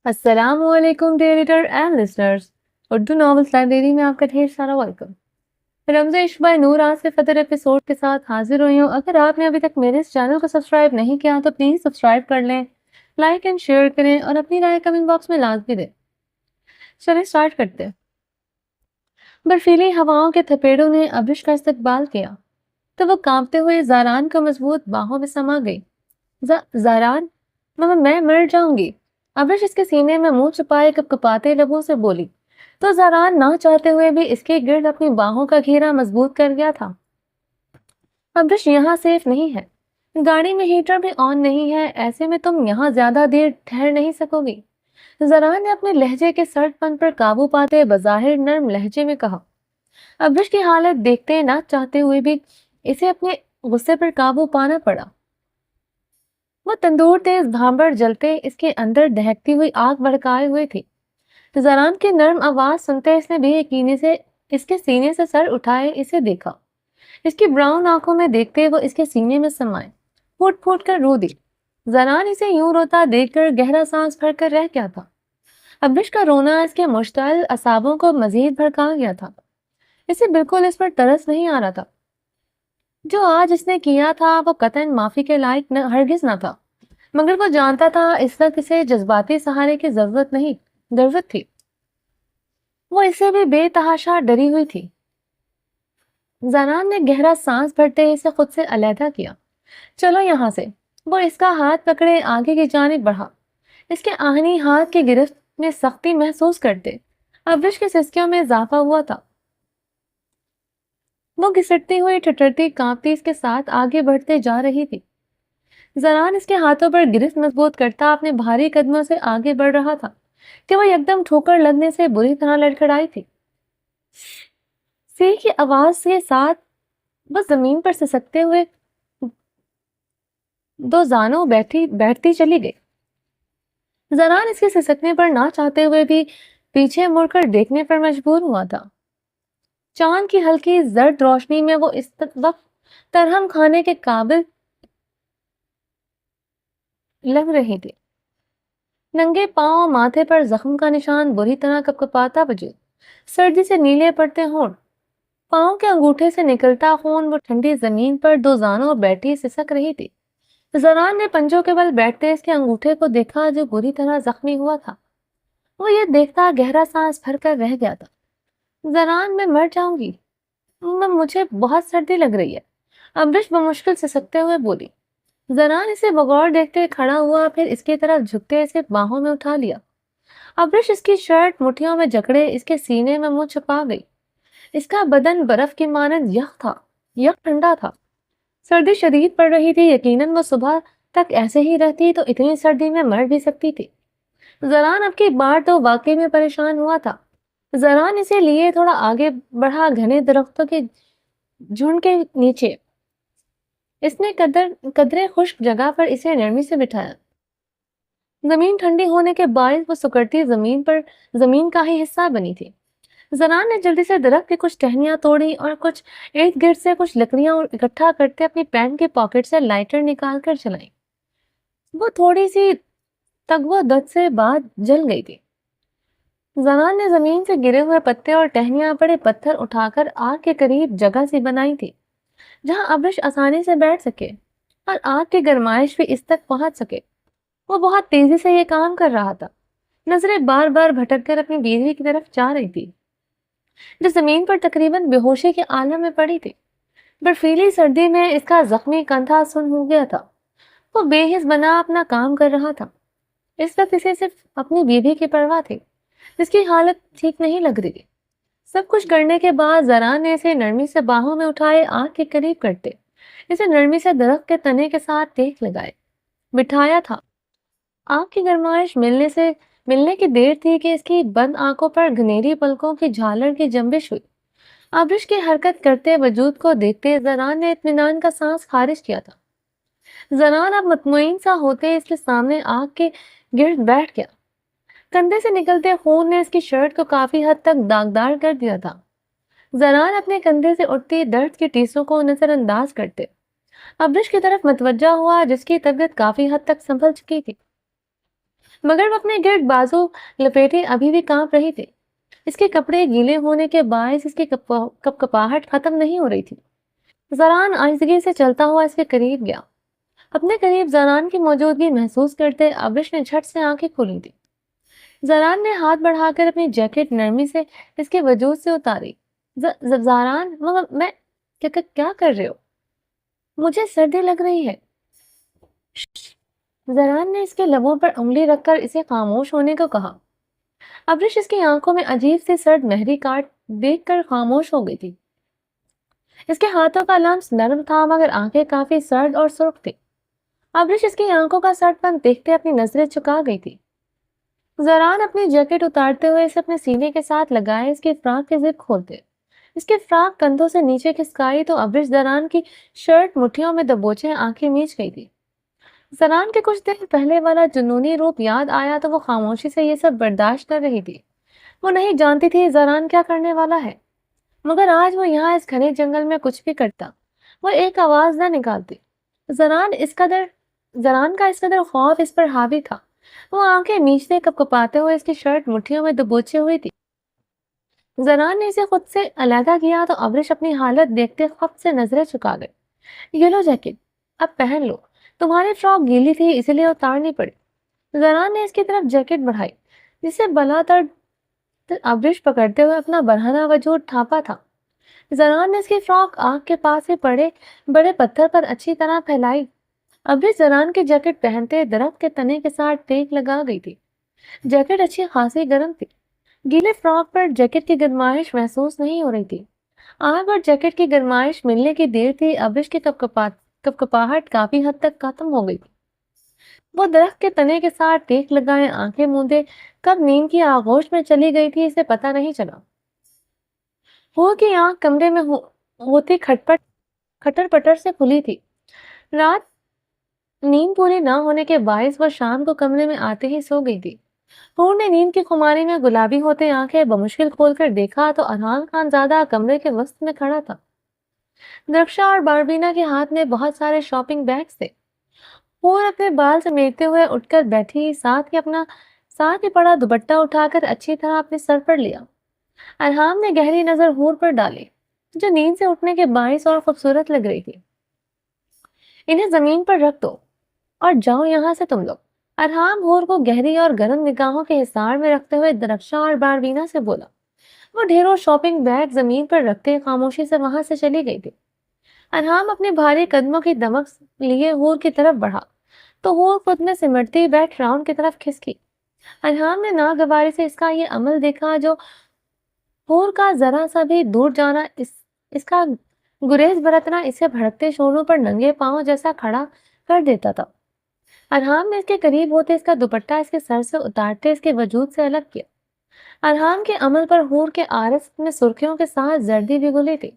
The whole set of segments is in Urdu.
السلام علیکم dear editor and listeners, Urdu novels library میں آپ کا ڈھیر سارا ویلکم۔ رمز عشق بائی نور آج سے فطر ایپیسوڈ کے ساتھ حاضر ہوئی ہوں۔ اگر آپ نے ابھی تک میرے اس چینل کو سبسکرائب نہیں کیا تو پلیز سبسکرائب کر لیں، لائک اینڈ شیئر کریں اور اپنی رائے کمنٹ باکس میں لازمی دیں۔ چلیں سٹارٹ کرتے ہیں۔ برفیلی ہواؤں کے تھپیڑوں نے ابرش کا استقبال کیا تو وہ کانپتے ہوئے زاران کو مضبوط باہوں میں سما گئی۔ زاران، میں مر جاؤں گی، ابرش اس کے سینے میں منہ چھپائے کپ کپاتے لبوں سے بولی تو زاران نہ چاہتے ہوئے بھی اس کے گرد اپنی باہوں کا گھیرا مضبوط کر گیا تھا۔ ابرش یہاں سیف نہیں ہے، گاڑی میں ہیٹر بھی آن نہیں ہے، ایسے میں تم یہاں زیادہ دیر ٹھہر نہیں سکو گی، زاران نے اپنے لہجے کے سرد پن پر قابو پاتے بظاہر نرم لہجے میں کہا۔ ابرش کی حالت دیکھتے نہ چاہتے ہوئے بھی اسے اپنے غصے پر قابو پانا پڑا۔ وہ تندور تیز بھانبڑ جلتے اس کے اندر دہکتی ہوئی آگ بھڑکائے ہوئے تھی۔ زاران کی نرم آواز سنتے اس نے بے یقینی سے اس کے سینے سے سر اٹھائے اسے دیکھا۔ اس کی براؤن آنکھوں میں دیکھتے وہ اس کے سینے میں سمائے، پھوٹ پھوٹ کر رو دی۔ زاران اسے یوں روتا دیکھ کر گہرا سانس بھر کر رہ گیا تھا۔ ابرش کا رونا اس کے مشتعل اعصابوں کو مزید بھڑکا گیا تھا۔ اسے بالکل اس پر ترس نہیں آ رہا تھا۔ جو آج اس نے کیا تھا وہ قطعاً معافی کے لائق ہرگز نہ تھا، مگر وہ جانتا تھا اس وقت اسے جذباتی سہارے کی ضرورت تھی۔ وہ اسے بھی بے تحاشا ڈری ہوئی تھی۔ زاران نے گہرا سانس بھرتے اسے خود سے علیحدہ کیا۔ چلو یہاں سے۔ وہ اس کا ہاتھ پکڑے آگے کی جانب بڑھا۔ اس کے آہنی ہاتھ کی گرفت میں سختی محسوس کرتے ابرش کے سسکیوں میں اضافہ ہوا تھا۔ وہ گھسٹتی ہوئی ٹھٹرتی کانپتی اس کے ساتھ آگے بڑھتے جا رہی تھی۔ زاران اس کے ہاتھوں پر گرفت مضبوط کرتا اپنے بھاری قدموں سے آگے بڑھ رہا تھا کہ وہ یکدم ٹھوکر لگنے سے بری طرح لڑکھڑائی تھی۔ سی کی آواز کے ساتھ وہ زمین پر سسکتے ہوئے دو زانوں بیٹھتی چلی گئی۔ زاران اس کے سسکنے پر نہ چاہتے ہوئے بھی پیچھے مڑ کر دیکھنے پر مجبور ہوا تھا۔ چاند کی ہلکی زرد روشنی میں وہ اس وقت ترہم کھانے کے قابل لگ رہی تھی۔ ننگے پاؤں، ماتھے پر زخم کا نشان بری طرح کپکپاتا وجود، سردی سے نیلے پڑتے ہونٹ، پاؤں کے انگوٹھے سے نکلتا خون، وہ ٹھنڈی زمین پر دو زانوں بیٹھی سسک رہی تھی۔ زاران نے پنجوں کے بل بیٹھتے اس کے انگوٹھے کو دیکھا جو بری طرح زخمی ہوا تھا۔ وہ یہ دیکھتا گہرا سانس بھر کر رہ گیا تھا۔ زاران، میں مر جاؤں گی، مجھے بہت سردی لگ رہی ہے، ابرش بمشکل سسکتے ہوئے بولی۔ زاران اسے بغور دیکھتے کھڑا ہوا، پھر اس کی طرف جھکتے اسے باہوں میں اٹھا لیا۔ ابرش اس کی شرٹ مٹھیوں میں جکڑے اس کے سینے میں منہ چھپا گئی۔ اس کا بدن برف کی مانند یک ٹھنڈا تھا۔ سردی شدید پڑ رہی تھی، یقیناً وہ صبح تک ایسے ہی رہتی تو اتنی سردی میں مر بھی سکتی تھی۔ زاران اب کی بار تو واقعی میں پریشان ہوا تھا۔ زاران اسے لیے تھوڑا آگے بڑھا، گھنے درختوں کے جھنڈ کے نیچے اس نے قدرے خشک جگہ پر اسے نرمی سے بٹھایا۔ زمین ٹھنڈی ہونے کے باعث وہ سکڑتی زمین کا ہی حصہ بنی تھی۔ زاران نے جلدی سے درخت کی کچھ ٹہنیاں توڑی اور کچھ ارد گرد سے کچھ لکڑیاں اکٹھا کرتے اپنی پینٹ کے پاکٹ سے لائٹر نکال کر چلائی۔ وہ تھوڑی سی تگو دت سے بعد جل گئی تھی۔ زاران نے زمین سے گرے ہوئے پتے اور ٹہنیاں بڑے پتھر اٹھا کر آگ کے قریب جگہ سی بنائی تھی جہاں ابرش آسانی سے بیٹھ سکے اور آگ کی گرمائش بھی اس تک پہنچ سکے۔ وہ بہت تیزی سے یہ کام کر رہا تھا، نظریں بار بار بھٹک کر اپنی بیوی کی طرف جا رہی تھی جو زمین پر تقریباً بے ہوشی کے عالم میں پڑی تھی۔ برفیلی سردی میں اس کا زخمی کندھا سن ہو گیا تھا۔ وہ بے حس بنا اپنا کام کر رہا تھا۔ اس وقت اسے صرف اپنی بیوی کی پرواہ تھی جس کی حالت ٹھیک نہیں لگ رہی تھی۔ سب کچھ کرنے کے بعد زاران نے اسے نرمی سے باہوں میں اٹھائے آگ کے قریب کرتے اسے نرمی سے درخت کے تنے کے ساتھ ٹیک لگائے بٹھایا تھا۔ آگ کی گرمائش ملنے کی دیر تھی کہ اس کی بند آنکھوں پر گھنیری پلکوں کی جھالر کی جنبش ہوئی۔ ابرش کی حرکت کرتے وجود کو دیکھتے زاران نے اطمینان کا سانس خارج کیا تھا۔ زاران اب مطمئن سا ہوتے اس کے سامنے آگ کے گرد بیٹھ گیا۔ کندھے سے نکلتے خون نے اس کی شرٹ کو کافی حد تک داغدار کر دیا تھا۔ زاران اپنے کندھے سے اٹھتی درد کی ٹیسوں کو نظر انداز کرتے ابرش کی طرف متوجہ ہوا جس کی طبیعت کافی حد تک سنبھل چکی تھی۔ مگر وہ اپنے گرد بازو لپیٹے ابھی بھی کانپ رہی تھی۔ اس کے کپڑے گیلے ہونے کے باعث اس کی کپکپاہٹ ختم نہیں ہو رہی تھی۔ زران آہستگی سے چلتا ہوا اس کے قریب گیا۔ اپنے قریب زران کی موجودگی محسوس کرتے ابرش نے جھٹ سے آنکھیں کھولی تھی۔ زران نے ہاتھ بڑھا کر اپنی جیکٹ نرمی سے اس کے وجود سے اتاری۔ زران، میں کیا کر رہے ہو؟ مجھے سردی لگ رہی ہے۔ زران نے اس کے لبوں پر انگلی رکھ کر اسے خاموش ہونے کو کہا۔ ابرش اس کی آنکھوں میں عجیب سی سرد مہری کاٹ دیکھ کر خاموش ہو گئی تھی۔ اس کے ہاتھوں کا لمس نرم تھا مگر آنکھیں کافی سرد اور سرخ تھی۔ ابرش اس کی آنکھوں کا سرد پن دیکھتے اپنی نظریں چکا گئی تھی۔ زران اپنی جیکٹ اتارتے ہوئے اسے اپنے سینے کے ساتھ لگائے اس کی فراق کے زپ کھولتے اس کے فراق کندھوں سے نیچے کھسکائی تو ابرش زران کی شرٹ مٹھیوں میں دبوچے آنکھیں میچ گئی تھی۔ زران کے کچھ دن پہلے والا جنونی روپ یاد آیا تو وہ خاموشی سے یہ سب برداشت کر رہی تھی۔ وہ نہیں جانتی تھی زران کیا کرنے والا ہے، مگر آج وہ یہاں اس گھنے جنگل میں کچھ بھی کرتا وہ ایک آواز نہ نکالتی۔ زران کا اس قدر خوف اس پر حاوی تھا۔ وہ آنکھیں میچتے کپکپاتے ہوئے اس کی شرٹ مٹھیوں میں دبوچے ہوئی تھی۔ زران نے اسے خود سے علیحدہ کیا تو ابرش اپنی حالت دیکھتے خفت سے نظریں چکا گئے۔ یہ لو جیکٹ، اب پہن لو، تمہاری فراک گیلی تھی اسی لیے اتارنی پڑی۔ زران نے اس کی طرف جیکٹ بڑھائی جسے بلا تر ابرش پکڑتے ہوئے اپنا برہنہ وجود ڈھانپا تھا۔ زران نے اس کی فراک آنکھ کے پاس ہی پڑے بڑے پتھر پر اچھی طرح پھیلائی۔ ابرش زران کی جیکٹ پہنتے درخت کے تنے کے ساتھ ٹیک لگا گئی تھی۔ جیکٹ اچھی خاصی گرم تھی۔ گیلے فراک پر جیکٹ کی گرمائش محسوس نہیں ہو رہی تھی۔ آگ اور جیکٹ کی گرمائش ملنے کی دیر تھی ابرش کی کپکپاہٹ کافی حد تک ختم ہو گئی تھی۔ وہ درخت کے تنے کے ساتھ ٹیک لگائے آنکھیں موندے کب نیند کی آغوش میں چلی گئی تھی اسے پتہ نہیں چلا۔ ہور کی آنکھ کمرے میں ہوتی کھٹر پٹر سے کھلی تھی۔ رات نیند پوری نہ ہونے کے باعث وہ شام کو کمرے میں آتے ہی سو گئی تھی۔ ہور نے نیند کی خماری میں گلابی ہوتے آنکھیں بمشکل کھول کر دیکھا تو ارحان خان زادہ کمرے کے وسط میں کھڑا تھا۔ درخشا اور باربینا کے ہاتھ میں بہت سارے شاپنگ بیگز تھے۔ ہور اپنے بال سمیٹتے ہوئے اٹھ کر بیٹھی، ساتھ ہی پڑا دوپٹہ اٹھا کر اچھی طرح اپنے سر پر لیا۔ ارحان نے گہری نظر ہور پر ڈالی جو نیند سے اٹھنے کے باعث اور خوبصورت لگ رہی تھی۔ انہیں زمین پر رکھ دو اور جاؤ یہاں سے تم لوگ۔ ارحان ہور کو گہری اور گرم نگاہوں کے حصار میں رکھتے ہوئے درخشا اور باربینا سے بولا۔ وہ ڈھیروں شاپنگ بیگ زمین پر رکھتے خاموشی سے وہاں سے چلی گئی تھی۔ ارحان اپنے بھاری قدموں کی دمک لیے ہور کی طرف بڑھا تو ہور خود میں سمٹتی بیٹھ راؤنڈ کی طرف کھسکی۔ ارحان نے ناگواری سے اس کا یہ عمل دیکھا جو ہور کا ذرا سا بھی دور جانا، اس کا گریز برتنا اسے بھڑکتے شوروں پر ننگے پاؤں جیسا کھڑا کر دیتا تھا۔ ارحان نے اس کے قریب ہوتے اس کا دوپٹہ اس کے سر سے اتارتے اس کے وجود سے الگ کیا۔ ارحان کے عمل پر ہور کے عارض میں سرخیوں کے ساتھ زردی بھی گلی تھی۔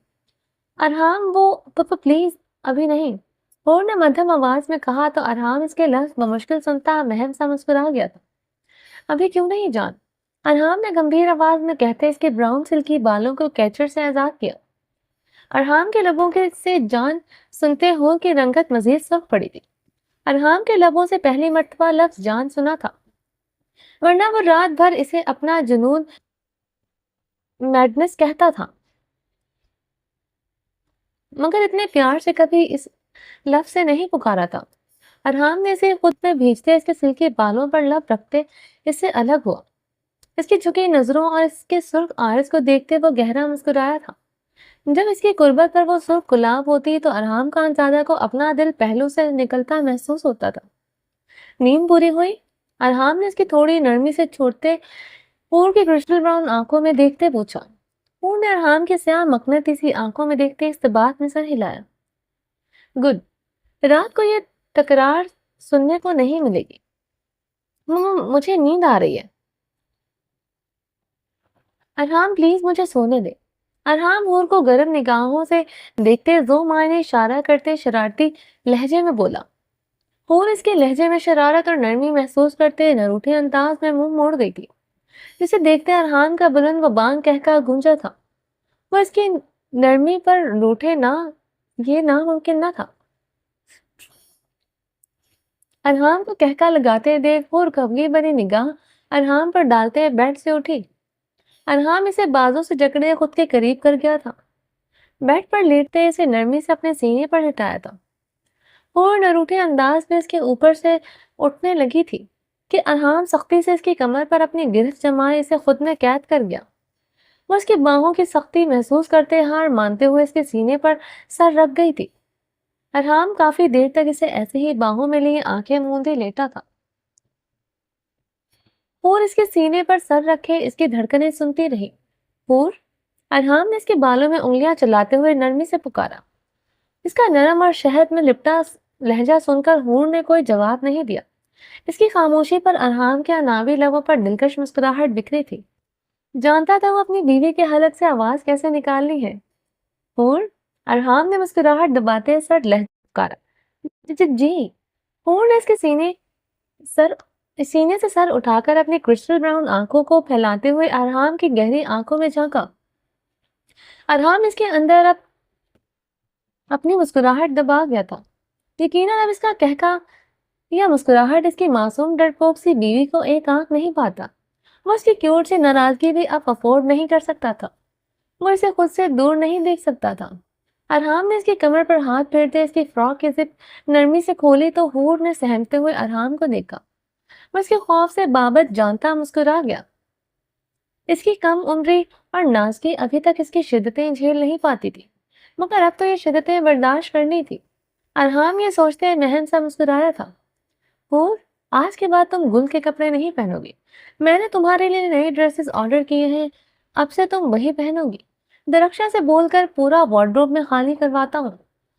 ارحان وہ پلیز ابھی نہیں، ہور نے مدھم آواز میں کہا تو ارحان اس کے لفظ بمشکل سنتا مہم سا مسکرا گیا تھا۔ ابھی کیوں نہیں جان؟ ارحان نے گمبھیر آواز میں کہتے اس کے براؤن سلکی بالوں کو کیچر سے آزاد کیا۔ ارحان کے لبوں سے جان سنتے ہور کی رنگت مزید سرخ پڑی تھی۔ ارحان کے لبوں سے پہلی مرتبہ لفظ جان سنا تھا، ورنہ وہ رات بھر اسے اپنا جنون میڈنس کہتا تھا، مگر اتنے پیار سے کبھی اس لفظ سے نہیں پکارا تھا۔ ارحان نے اسے خود میں بھیجتے اس کے سلکی بالوں پر لب رکھتے اس سے الگ ہوا۔ اس کی جھکی نظروں اور اس کے سرخ عارض کو دیکھتے وہ گہرا مسکرایا تھا۔ جب اس کی قربت پر وہ سرخ گلاب ہوتی تو ارحان خان زادہ کو اپنا دل پہلو سے نکلتا محسوس ہوتا تھا۔ نیند پوری ہوئی؟ ارحان نے اس کی تھوڑی نرمی سے چھوڑتے ہور کی کرسٹل براؤن آنکھوں میں دیکھتے پوچھا۔ ہور نے ارحان کی سیاہ مقناطیسی آنکھوں میں دیکھتے استبات میں سر ہلایا۔ گڈ، رات کو یہ تکرار سننے کو نہیں ملے گی۔ مجھے نیند آ رہی ہے۔ ارحان پلیز مجھے سونے دے۔ ارحان ہور کو گرم نگاہوں سے دیکھتے ذو معنی اشارہ کرتے شرارتی لہجے میں بولا۔ ہور اس کے لہجے میں شرارت اور نرمی محسوس کرتے نروٹھے انداز میں منہ موڑ گئی تھی، جسے دیکھتے ارحان کا بلند و بانگ کہکا گونجا تھا۔ وہ اس کی نرمی پر روٹھے نہ، یہ ناممکن نہ تھا۔ ارحام کو کہکا لگاتے دیکھ اور کبھی بری نگاہ ارحام پر ڈالتے بیڈ سے اٹھی۔ ارحام اسے بازوں سے جکڑے خود کے قریب کر گیا تھا، بیڈ پر لیٹتے اسے نرمی سے اپنے سینے پر لٹایا تھا اور نروٹے انداز میں اس کے اوپر سے اٹھنے لگی تھی کہ ارحام سختی سے اس کی کمر پر اپنی گرفت جمائے اسے خود میں قید کر گیا۔ وہ اس کی باہوں کی سختی محسوس کرتے ہار مانتے ہوئے اس کے سینے پر سر رکھ گئی تھی۔ ارحام کافی دیر تک اسے ایسے ہی باہوں میں لیے آنکھیں موندے لیٹا تھا اور اس کے سینے پر سر رکھے اس کی دھڑکنیں سنتی رہی۔ پور ارحام نے اس کے بالوں میں انگلیاں چلاتے ہوئے نرمی سے پکارا۔ اس کا نرم اور شہد میں لپٹا لہجہ سن کر حور نے کوئی جواب نہیں دیا۔ اس کی خاموشی پر ارحام کے اناوی لبوں پر دلکش مسکراہٹ بکھری تھی۔ جانتا تھا وہ اپنی بیوی کے حلق سے آواز کیسے نکالنی ہے۔ حور ارحام نے مسکراہٹ دباتے سر لہجے پکارا۔ جی۔ حور نے اس کے سینے سے سر اٹھا کر اپنی کرسٹل براؤن آنکھوں کو پھیلاتے ہوئے ارحام کی گہری آنکھوں میں جھانکا۔ ارحام اس کے اندر اب اپنی مسکراہٹ دبا گیا تھا۔ یقیناً اب اس کا کہکا یا مسکراہٹ اس کی معصوم ڈرپوک سی بیوی کو ایک آنکھ نہیں پاتا۔ وہ اس کی کیوٹ سی ناراضگی بھی اب افورڈ نہیں کر سکتا تھا۔ وہ اسے خود سے دور نہیں دیکھ سکتا تھا۔ ارحام نے اس کی کمر پر ہاتھ پھیرتے اس کی فراک کی زپ نرمی سے کھولی تو حور نے سہمتے ہوئے ارحام کو دیکھا۔ وہ اس کے خوف سے بابت جانتا مسکرا گیا۔ اس کی کم عمری اور نازکی ابھی تک اس کی شدتیں جھیل نہیں پاتی تھی، مگر اب تو یہ شدتیں برداشت کرنی تھی۔ ارحام یہ سوچتے مہن سا مسکرایا تھا۔ حور آج کے بعد تم گل کے کپڑے نہیں پہنو گی۔ میں نے تمہارے لیے نئے ڈریسز آرڈر کیے ہیں، اب سے تم وہی پہنو گی۔ درخشاں سے بول کر پورا وارڈروب میں خالی کرواتا ہوں،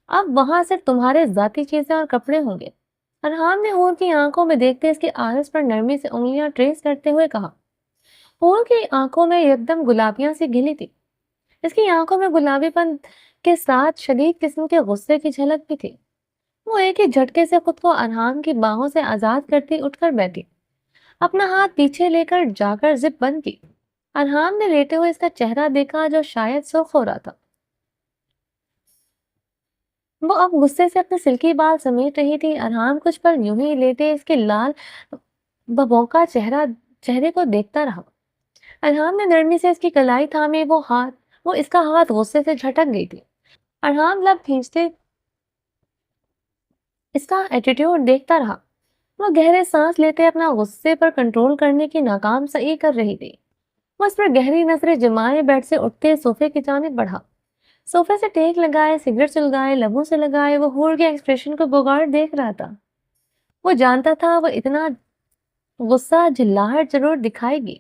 اب وہاں صرف تمہارے ذاتی چیزیں اور کپڑے ہوں گے۔ ارحام نے حور کی آنکھوں میں دیکھتے اس کے آرس پر نرمی سے انگلیاں ٹریس کرتے ہوئے کہا۔ حور کی آنکھوں میں یکدم گلابیاں سی گھلی تھی۔ اس کی آنکھوں میں گلابی پن کے ساتھ شدید قسم کے غصے کی جھلک بھی تھی۔ وہ ایک ہی جھٹکے سے خود کو ارحام کی باہوں سے آزاد کرتی اٹھ کر بیٹھی، اپنا ہاتھ پیچھے لے کر جا کر زپ بند کی۔ ارحام نے لیٹے ہوئے اس کا چہرہ دیکھا جو شاید سرخ ہو رہا تھا۔ وہ اب غصے سے اپنے سلکی بال سمیٹ رہی تھی۔ ارحام کچھ پر یوں ہی لیٹے اس کے لال ببوکا چہرے کو دیکھتا رہا۔ ارحام نے نرمی سے اس کی کلائی تھامی، وہ اس کا ہاتھ غصے سے جھٹک گئی تھی۔ ارحام لب کھینچتے اس کا ایٹیٹیوڈ دیکھتا رہا۔ وہ گہرے سانس لیتے اپنا غصے پر کنٹرول کرنے کی ناکام سعی کر رہی تھی۔ وہ اس پر گہری نظریں جمائے بیڈ سے اٹھتے صوفے کی جانب بڑھا، صوفے سے ٹیک لگائے، سگریٹ سلگائے، لبوں سے لگائے وہ حور کے ایکسپریشن کو بغور دیکھ رہا تھا۔ وہ جانتا تھا وہ اتنا غصہ جھلاہٹ ضرور دکھائے گی،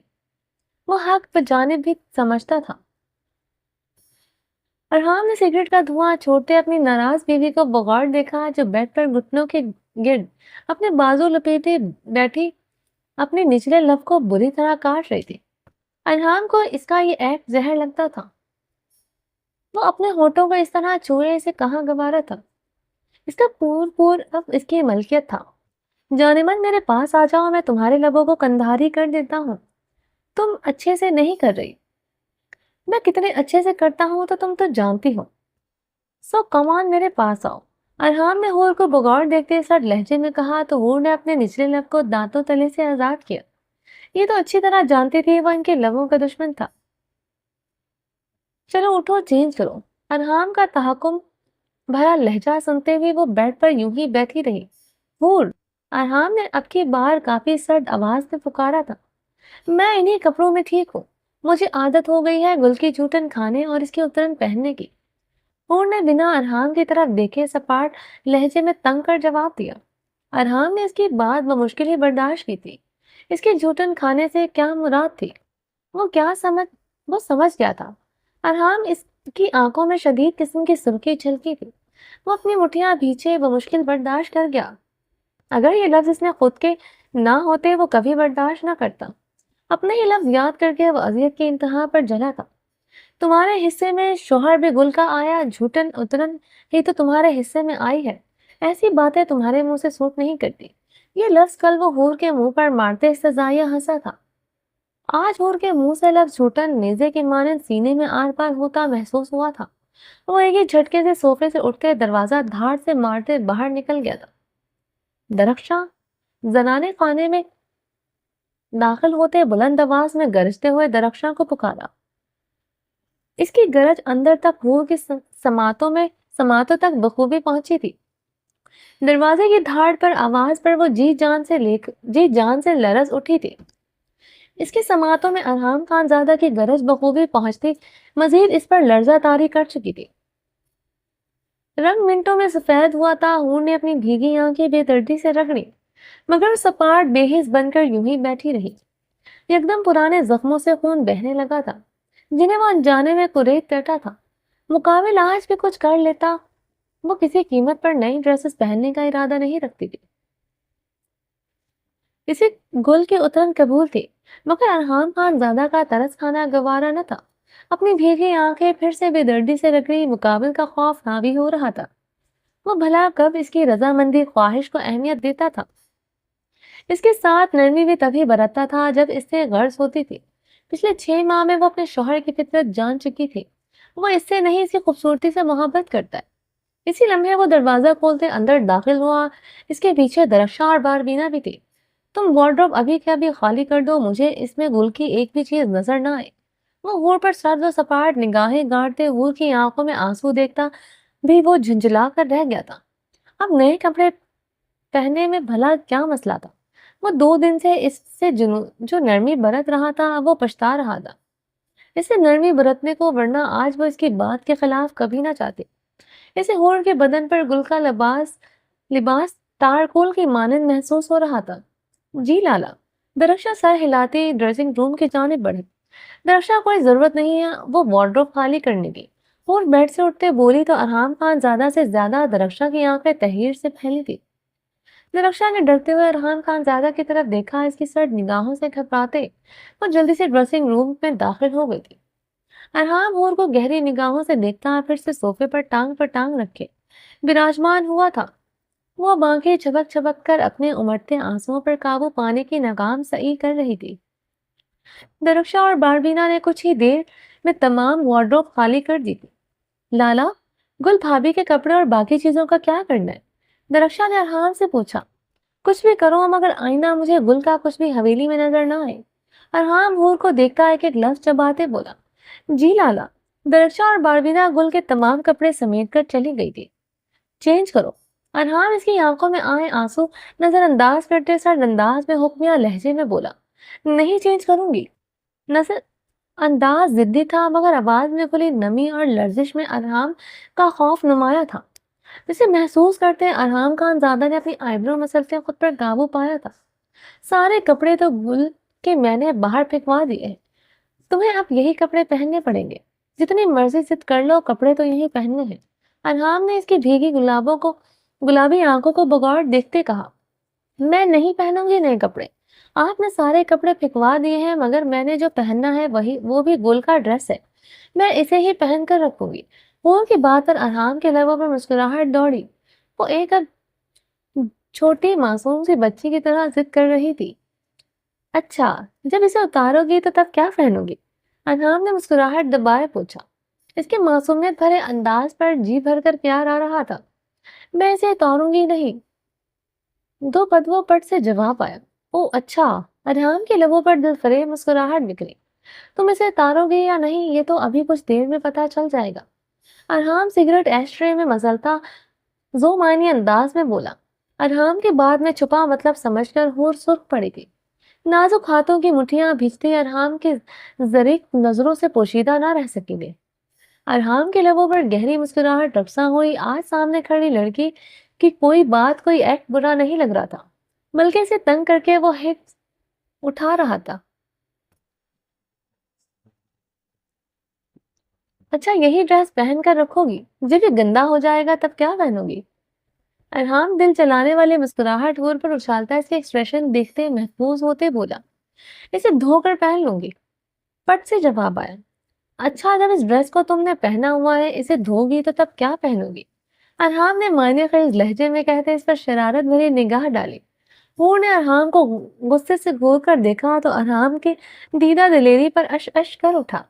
وہ حق بجانب بھی سمجھتا تھا۔ ارحام نے سگریٹ کا دھواں چھوڑتے اپنی ناراض بیوی کو بغور دیکھا جو بیڈ پر گھٹنوں کے گرد اپنے بازو لپیٹے بیٹھی اپنے نچلے لب کو بری طرح کاٹ رہی تھی۔ ارحام کو اس کا یہ ایکٹ زہر لگتا تھا۔ وہ اپنے ہونٹوں کو اس طرح چھوئے اسے کہاں گوارا تھا۔ اس کا پور اب اس کی ملکیت تھا۔ جانمن میرے پاس آ جاؤ، میں تمہارے لبوں کو کندھاری کر دیتا ہوں۔ تم اچھے سے نہیں کر رہی، میں کتنے اچھے سے کرتا ہوں تو تم تو جانتی ہو، سو کمان میرے پاس آؤ۔ ارحام نے حور کو بغور دیکھتے سر لہجے میں کہا تو حور نے اپنے نچلے لب کو دانتوں تلے سے آزاد کیا۔ یہ تو اچھی طرح جانتی تھی وہ ان کے لبوں کا دشمن تھا۔ چلو اٹھو، چینج کرو۔ ارحام کا تحکم بھرا لہجہ سنتے ہوئے وہ بیڈ پر یوں ہی بیٹھی رہی۔ حور ارحام نے اب کی بار کافی سرد آواز میں پکارا تھا، میں انہی کپڑوں میں ٹھیک ہوں، مجھے عادت ہو گئی ہے گل کی جھوٹن کھانے اور اس کی اترن پہننے کی۔ حور نے بنا ارحام کی طرف دیکھے سپاٹ لہجے میں تنگ کر جواب دیا۔ ارحام نے اس کی بات بمشکل ہی برداشت کی تھی۔ اس کی جھوٹن کھانے سے کیا مراد تھی؟ وہ سمجھ گیا تھا۔ ارحام اس کی آنکھوں میں شدید قسم کی سرخی چھلکی تھی۔ وہ اپنی مٹھیاں بھیچے بمشکل برداشت کر گیا۔ اگر یہ لفظ اس نے خود کے نہ ہوتے وہ کبھی برداشت نہ کرتا۔ اپنے ہی لفظ یاد کر کے وہ اذیت کی انتہا پر جلا تھا۔ تمہارے حصے میں شوہر بھی گل کا آیا، جھوٹن اترن ہی تو تمہارے حصے میں آئی ہے، ایسی باتیں تمہارے منہ سے سوٹ نہیں کرتی۔ یہ لفظ کل وہ حور کے منہ پر مارتے استضائیہ ہنسا تھا، آج حور کے منہ سے لفظ جھوٹن نیزے کے مانند سینے میں آر پار ہوتا محسوس ہوا تھا۔ وہ ایک ہی جھٹکے سے صوفے سے اٹھتے دروازہ دھاڑ سے مارتے باہر نکل گیا تھا۔ درخشاں زنانے خانے میں داخل ہوتے بلند آواز میں گرجتے ہوئے درخشاں کو پکارا۔ اس کی گرج اندر تک روح کی سماعتوں تک بخوبی پہنچی تھی۔ دروازے کی دھاڑ پر آواز پر وہ جی جان سے لرز اٹھی تھی۔ اس کی سماعتوں میں ارحام خان زادہ کی گرج بخوبی پہنچتی مزید اس پر لرزہ طاری کر چکی تھی۔ رنگ منٹوں میں سفید ہوا تھا۔ ہور نے اپنی بھیگی آنکھیں بے دردی سے رکھ لی، مگر سپاٹ بے حس بن کر یوں ہی بیٹھی رہی۔ یکدم پرانے زخموں سے خون بہنے لگا تھا جنہیں وہ انجانے میں کریت کرتا تھا۔ مقابل آج بھی کچھ کر لیتا، وہ کسی قیمت پر نئی ڈریسز پہننے کا ارادہ نہیں رکھتی تھی۔ اسے گل کی اترن قبول تھی، مگر ارحام خان زادہ کا ترس کھانا گوارا نہ تھا۔ اپنی بھیگی آنکھیں پھر سے بے دردی سے رکھ لی۔ مقابل کا خوف حاوی ہو رہا تھا۔ وہ بھلا کب اس کی رضامندی خواہش کو اہمیت دیتا تھا؟ اس کے ساتھ نرمی بھی تبھی برتتا تھا جب اس سے غرض ہوتی تھی۔ پچھلے 6 ماہ میں وہ اپنے شوہر کی فطرت جان چکی تھی۔ وہ اس سے نہیں، اس کی خوبصورتی سے محبت کرتا ہے۔ اسی لمحے وہ دروازہ کھولتے اندر داخل ہوا۔ اس کے پیچھے درخشاں اور باربینا بھی تھی۔ تم وارڈروب ابھی کے ابھی خالی کر دو، مجھے اس میں گل کی ایک بھی چیز نظر نہ آئے۔ وہ ہور پر سرد و سپاٹ نگاہیں گاڑتے، ہور کی آنکھوں میں آنسو دیکھتا بھی وہ جھنجھلا کر رہ گیا تھا۔ اب نئے کپڑے پہننے میں بھلا کیا مسئلہ تھا؟ وہ 2 دن سے اس سے جو نرمی برت رہا تھا وہ پچھتا رہا تھا اسے نرمی برتنے کو، ورنہ آج وہ اس کی بات کے خلاف کبھی نہ چاہتے۔ اسے ہور کے بدن پر گل کا لباس تارکول کی مانند محسوس ہو رہا تھا۔ جی لالا، درخشاں سر ہلاتی ڈریسنگ روم کی جانب بڑھی۔ درخشاں کوئی ضرورت نہیں ہے وہ وارڈروب خالی کرنے کی۔ ہور بیڈ سے اٹھتے بولی تو ارحام خان زیادہ سے زیادہ درخشاں کی آنکھیں تحیر سے پھیلی تھی۔ درخشاں نے ڈرتے ہوئے ارحام خان زادہ کی طرف دیکھا۔ اس کی سرد نگاہوں سے گھبراتے وہ جلدی سے ڈریسنگ روم میں داخل ہو گئی تھی۔ ارحام ہور کو گہری نگاہوں سے دیکھتا پھر سے صوفے پر ٹانگ رکھے براجمان ہوا تھا۔ وہ اب آنکھیں چھپک کر اپنے امڑتے آنسوؤں پر قابو پانے کی ناکام سعی کر رہی تھی۔ درخشاں اور باربینا نے کچھ ہی دیر میں تمام وارڈروب خالی کر دی تھی۔ لالا، گل بھابھی کے کپڑے اور باقی چیزوں کا کیا کرنا ہے؟ درخشاں نے ارحام سے پوچھا۔ کچھ بھی کرو مگر آئندہ مجھے گل کا کچھ بھی حویلی میں نظر نہ آئے۔ ارحام ہور کو دیکھتا ایک ایک لفظ چباتے بولا۔ جی لالا۔ درخشاں اور باربینا گل کے تمام کپڑے سمیٹ کر چلی گئی تھی۔ چینج کرو۔ ارحام اس کی آنکھوں میں آئے آنسو نظر انداز کرتے سرد انداز میں حکمیہ لہجے میں بولا۔ نہیں چینج کروں گی۔ نظر انداز ضدی تھا مگر آواز میں کھلی نمی اور لرزش میں ارحام کا خوف نمایاں تھا۔ اسے محسوس کرتے ارحام خان زادہ نے اپنی آئیبرو مسلتے خود پر قابو پایا تھا۔ سارے کپڑے تو گل کے میں نے باہر پھینکوا دیے۔ تمہیں اب یہی کپڑے پہننے پڑیں گے۔ جتنی مرضی ضد کر لو، کپڑے تو یہی پہننے ہیں۔ ارحام نے اس کی بھیگی گلابی آنکھوں کو بگاڑ دیکھتے کہا۔ میں نہیں پہنوں گی نئے کپڑے۔ آپ نے سارے کپڑے پھینکوا دیے ہیں مگر میں نے جو پہننا ہے وہ بھی گل کا ڈریس ہے۔ میں اسے ہی پہن کر رکھوں گی۔ ہور کی بات پر ارحام کے لبوں پر مسکراہٹ دوڑی۔ وہ ایک اب چھوٹی معصوم سی بچی کی طرح ضد کر رہی تھی۔ اچھا، جب اسے اتارو گی تو تب کیا پہنو گی؟ ارحام نے مسکراہٹ دبائے پوچھا۔ اس کے معصومیت بھرے انداز پر جی بھر کر پیار آ رہا تھا۔ میں اسے اتاروں گی نہیں۔ 2 قدموں پٹ سے جواب آیا۔ او اچھا۔ ارحام کے لبوں پر دل فریب مسکراہٹ نکلی۔ تم اسے اتارو گے یا نہیں یہ تو ابھی کچھ دیر میں پتہ چل جائے گا۔ ارحام سگریٹ ایش ٹرے میں مزلتا ذو معنی انداز میں بولا۔ ارحام کی بات میں چھپا مطلب سمجھ کر ہور سرخ پڑی تھی۔ نازک ہاتھوں کی مٹھیاں بھیجتی ارحام کی زرق نظروں سے پوشیدہ نہ رہ سکی تھی۔ ارحام کے لبوں پر گہری مسکراہٹ رقصاں ہوئی۔ آج سامنے کھڑی لڑکی کی کوئی بات کوئی ایکٹ برا نہیں لگ رہا تھا، بلکہ اسے تنگ کر کے وہ ہٹ اٹھا رہا تھا۔ اچھا، یہی ڈریس پہن کر رکھو گی؟ جب یہ گندا ہو جائے گا تب کیا پہنو گی؟ ارحام دل چلانے والے مسکراہٹ ہور پر اچھالتا اس کے ایکسپریشن دیکھتے محفوظ ہوتے بولا۔ اسے دھو کر پہن لوں گی۔ پٹ سے جواب آیا۔ اچھا، جب اس ڈریس کو تم نے پہنا ہوا ہے اسے دھو گی تو تب کیا پہنو گی؟ ارحام نے معنی خیز لہجے میں کہتے اس پر شرارت بھری نگاہ ڈالی۔ ہور نے ارحام کو غصے سے گھور کر دیکھا تو ارحام کی دیدہ دلیری پر اش اش کر اٹھا۔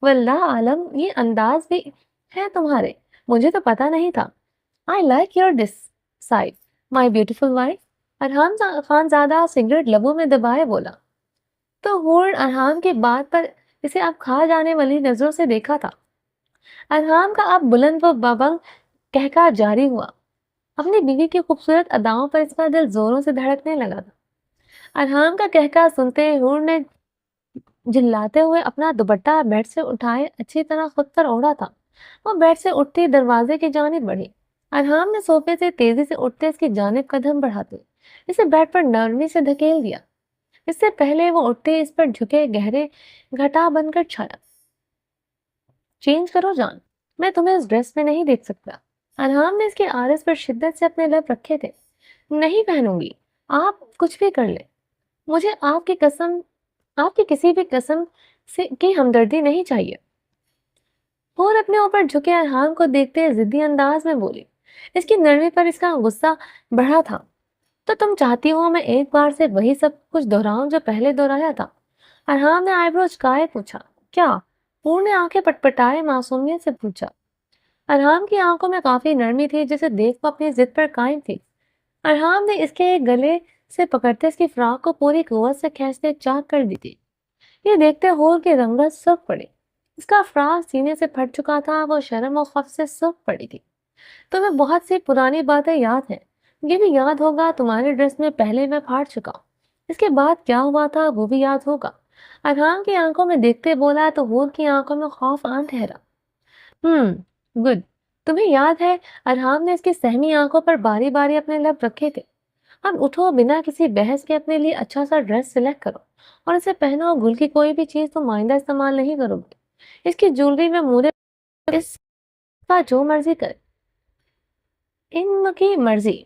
واللہ عالم، یہ انداز بھی ہے تمہارے، مجھے تو پتا نہیں تھا۔ I like your this side۔ My beautiful wife, Arham Khanzada cigarette لبوں میں دبائے بولا۔ تو ہورن ارحام کی بات پر اسے اب کھا جانے والی نظروں سے دیکھا تھا۔ ارحام کا اب بلند و بابنگ کہکا جاری ہوا۔ اپنی بیوی کی خوبصورت اداؤں پر اس کا دل زوروں سے دھڑکنے لگا تھا۔ ارحام کا کہکا سنتے ہور نے جلاتے ہوئے اپنا دوپٹہ بیڈ سے اٹھائے اچھی طرح خود پر اوڑھا تھا۔ وہ بیڈ سے اٹھتی دروازے کی جانب بڑھی۔ ارحام نے صوفے سے تیزی سے اٹھتے اس کی جانب قدم بڑھاتے اسے بیڈ پر نرمی سے دھکیل دیا۔ اس سے پہلے وہ اٹھتے اس پر جھکے گہرے گھٹا بن کر چھایا۔ چینج کرو جان، میں تمہیں اس ڈریس میں نہیں دیکھ سکتا۔ ارحام نے اس کی عارض پر شدت سے اپنے لب رکھے تھے۔ نہیں پہنوں گی، آپ کچھ بھی کر لیں، مجھے آپ کی کسی بھی قسم سے کی ہمدردی نہیں چاہیے۔ اور اپنے اوپر جھکے ارحام کو دیکھتے ضدی انداز میں بولی۔ اس کی نرمی پر اس کا غصہ بڑھا تھا۔ تو تم چاہتی ہو میں ایک بار سے وہی سب کچھ دہراؤں جو پہلے دہرایا تھا؟ ارحام نے آئی برو چکائے پوچھا۔ کیا؟ پور نے آنکھیں پٹپٹائے معصومیت سے پوچھا۔ ارحام کی آنکھوں میں کافی نرمی تھی جسے دیکھ وہ اپنی ضد پر قائم تھی۔ ارحام نے اس کے گلے سے پکڑتے اس کی فراق کو پوری قوت سے کھینچتے چاک کر دی تھی۔ یہ دیکھتے ہور کے رنگت سرخ پڑی۔ اس کا فراق سینے سے پھٹ چکا تھا، وہ شرم و خوف سے سرخ پڑی تھی۔ تمہیں بہت سی پرانی باتیں یاد ہیں، یہ بھی یاد ہوگا تمہارے ڈریس میں پہلے میں پھاڑ چکا، اس کے بعد کیا ہوا تھا وہ بھی یاد ہوگا۔ ارحام کی آنکھوں میں دیکھتے بولا تو ہور کی آنکھوں میں خوف آن ٹھہرا۔ گڈ، تمہیں یاد ہے؟ ارحام نے اس کی سہمی آنکھوں پر باری باری اپنے لب رکھے تھے۔ اب اٹھو، بنا کسی بحث کے اپنے لیے اچھا سا ڈریس سلیکٹ کرو اور اسے پہنو۔ گل کی کوئی بھی چیز تم آئندہ استعمال نہیں کرو گے۔ اس کی جولری میں مورے، اس کا جو مرضی کرے، ان کی مرضی۔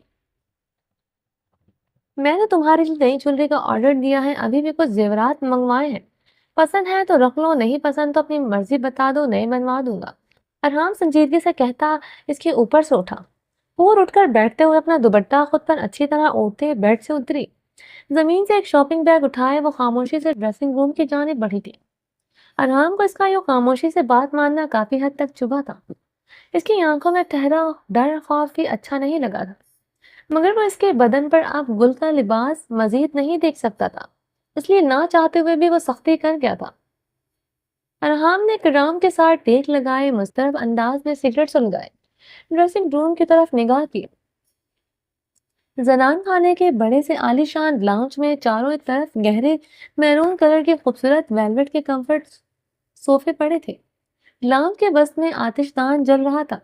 میں نے تمہارے لیے نئی جولری کا آرڈر دیا ہے، ابھی بھی کچھ زیورات منگوائے ہیں، پسند ہے تو رکھ لو، نہیں پسند تو اپنی مرضی بتا دو، نئے بنوا دوں گا۔ ارحام سنجیدگی سے کہتا اس کے اوپر سے اٹھا۔ پور اٹھ کر بیٹھتے ہوئے اپنا دوپٹہ خود پر اچھی طرح اوڑھتے بیڈ سے اتری۔ زمین سے ایک شاپنگ بیگ اٹھائے وہ خاموشی سے ڈریسنگ روم کی جانب بڑھی تھی۔ ارحام کو اس کا یوں خاموشی سے بات ماننا کافی حد تک چبھا تھا۔ اس کی آنکھوں میں ٹھہرا ڈر خوف بھی اچھا نہیں لگا تھا، مگر وہ اس کے بدن پر اب گل کا لباس مزید نہیں دیکھ سکتا تھا، اس لیے نہ چاہتے ہوئے بھی وہ سختی کر گیا تھا۔ ارحام نے کرام کے ساتھ ٹیک لگائے مضطرب انداز میں سگریٹ سلگائے، ڈریسنگ روم کی طرف نگاہ کی۔ زنان خانے کے بڑے سے عالی شان لاؤنج میں چاروں طرف گہرے میرون کلر کے خوبصورت ویلویٹ کے کمفرٹ صوفے پڑے تھے۔ لاؤنج کے وسط میں آتش دان جل رہا تھا۔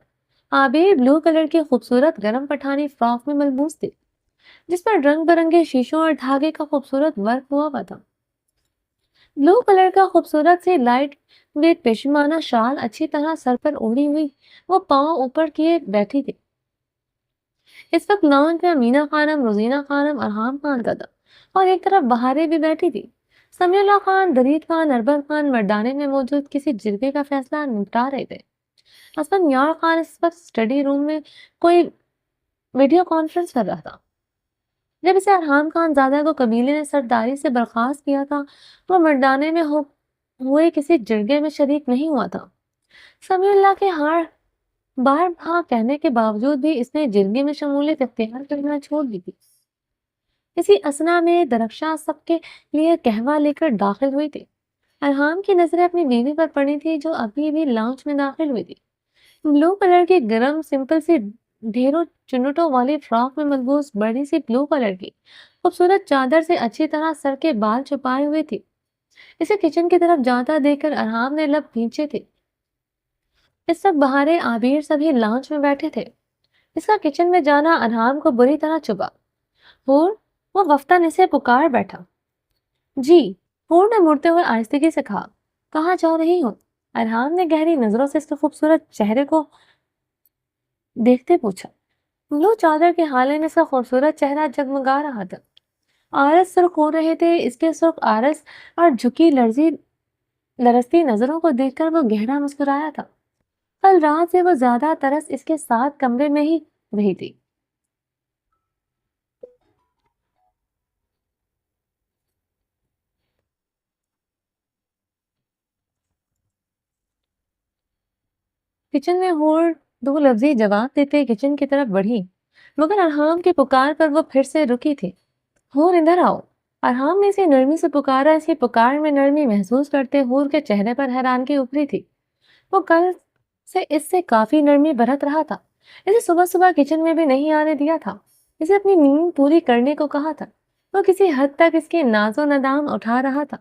عابر بلو کلر کی خوبصورت گرم پٹھانی فراک میں ملبوس تھی، جس پر رنگ برنگے شیشوں اور دھاگے کا خوبصورت ورک ہوا تھا۔ بلو کلر کا خوبصورت سی لائٹ ویٹ پیشمانہ شال اچھی طرح سر پر اوڑھی ہوئی وہ پاؤں اوپر کیے بیٹھی تھی۔ اس وقت لاؤنج میں امینا خانم، روزینہ خانم، ارحام خان کا تھا اور ایک طرف بہاریں بھی بیٹھی تھی۔ سمیع اللہ خان، درید خان، اربل خان مردانے میں موجود کسی جرگے کا فیصلہ نمٹا رہے تھے۔ اسفند یار خان اس وقت اسٹڈی روم میں کوئی ویڈیو کانفرنس کر رہا تھا۔ جب اسے ارحام خان زادہ کو قبیلے نے سرداری سے برخاست کیا تھا، وہ مردانے میں ہوئے کسی جرگے میں شریک نہیں ہوا تھا۔ سمیع اللہ کے بار ہاں کہنے کے باوجود بھی اس نے جرگے میں شمولیت اختیار کرنا چھوڑ دی تھی۔ اسی اثنا میں درخشاں سب کے لیے قہوہ لے کر داخل ہوئی تھی۔ ارحام کی نظریں اپنی بیوی پر پڑی تھی جو ابھی بھی لاؤنج میں داخل ہوئی تھی۔ بلو کلر کی گرم سمپل سی ڈھیروں چنٹوں والی فراک میں ملبوس بڑی سی بلو کلر کی خوبصورت چادر سے اچھی طرح سر کے بال چھپائے ہوئے تھی۔ اسے کچن کی طرف جاتا دیکھ کر ارحام نے لب کھینچے تھے۔ اس وقت بہارے عابر سبھی لاؤنج میں بیٹھے تھے۔ اس کا کچن میں جانا ارحام کو بری طرح چبھا۔ ہور، وہ وفتاً اسے پکار بیٹھا۔ جی، ہور نے مڑتے ہوئے آہستگی سے کہا۔ کہاں جا رہی ہو؟ ارحام نے گہری نظروں سے اس کے خوبصورت چہرے کو دیکھتے پوچھا۔ بلو چادر کے حالے میں اس کا خوبصورت چہرہ جگمگا رہا تھا۔ آرس سرخ ہو رہے تھے، اس کے سرخ آرس اور جھکی لرزتی نظروں کو دیکھ کر وہ گہرا مسکرایا تھا۔ کل رات سے وہ زیادہ ترس اس کے ساتھ کمرے میں ہی رہی تھی۔ کچن میں ہور دو لفظی جواب دیتے کچن کی طرف بڑھی۔ مگر ارحام کی پکار پر وہ پھر سے رکی تھی۔ حور ادھر آؤ۔ ارحام نے اسے نرمی سے پکارا۔ اس کی پکار میں نرمی محسوس کرتے حور کے چہرے پر حیرانگی ابھری تھی۔ وہ کل سے اس سے کافی نرمی برت رہا تھا، اسے صبح صبح کچن میں بھی نہیں آنے دیا تھا، اسے اپنی نیند پوری کرنے کو کہا تھا۔ وہ کسی حد تک اس کی ناز و ندام اٹھا رہا تھا۔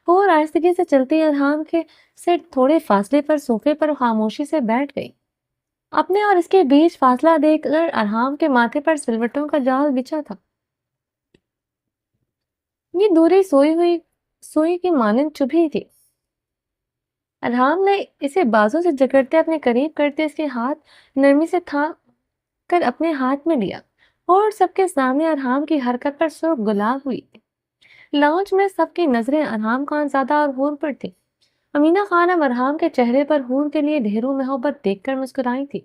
حور آہستگی سے چلتی ارحام کے سے تھوڑے فاصلے پر صوفے پر خاموشی سے بیٹھ گئی۔ اپنے اور اس کے بیچ فاصلہ دیکھ کر ارحام کے ماتھے پر سلوٹوں کا جال بچھا تھا۔ یہ دوری سوئی کی مانند چبھی تھی۔ ارحام نے اسے بازو سے جکڑتے اپنے قریب کرتے اس کے ہاتھ نرمی سے تھام کر اپنے ہاتھ میں لیا اور سب کے سامنے ارحام کی حرکت پر سرخ گلاب ہوئی۔ لاؤنج میں سب کی نظریں ارحام خان زادہ اور حور پر تھی۔ امینہ خانم ارحام کے چہرے پر حور کے لیے ڈھیروں محبت دیکھ کر مسکرائی تھی۔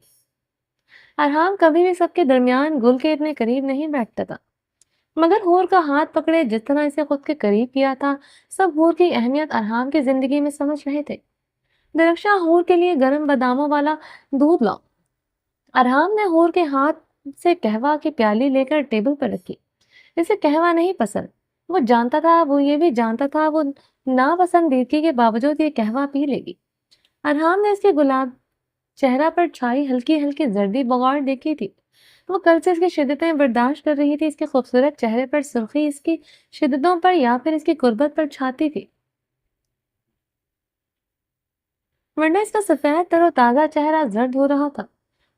ارحام کبھی بھی سب کے درمیان گل کے اتنے قریب نہیں بیٹھتا تھا، مگر حور کا ہاتھ پکڑے جس طرح اسے خود کے قریب کیا تھا، سب حور کی اہمیت ارحام کی زندگی میں سمجھ رہے تھے۔ درخشاں حور کے لیے گرم باداموں والا دودھ لاؤ۔ ارحام نے حور کے ہاتھ سے قہوہ کی پیالی لے کر ٹیبل پر رکھی۔ اسے قہوہ نہیں پسند، وہ جانتا تھا، وہ یہ بھی جانتا تھا وہ ناپسندیدگی کے باوجود یہ قہوہ پی لے گی۔ ارحام نے اس کے گلاب چہرہ پر چھائی ہلکی ہلکی زردی بغار دیکھی تھی۔ وہ کل سے اس کی شدتیں برداشت کر رہی تھی۔ اس کے خوبصورت چہرے پر سرخی اس کی شدتوں پر یا پھر اس کی قربت پر چھاتی تھی، ورنہ اس کا سفید تر و تازہ چہرہ زرد ہو رہا تھا۔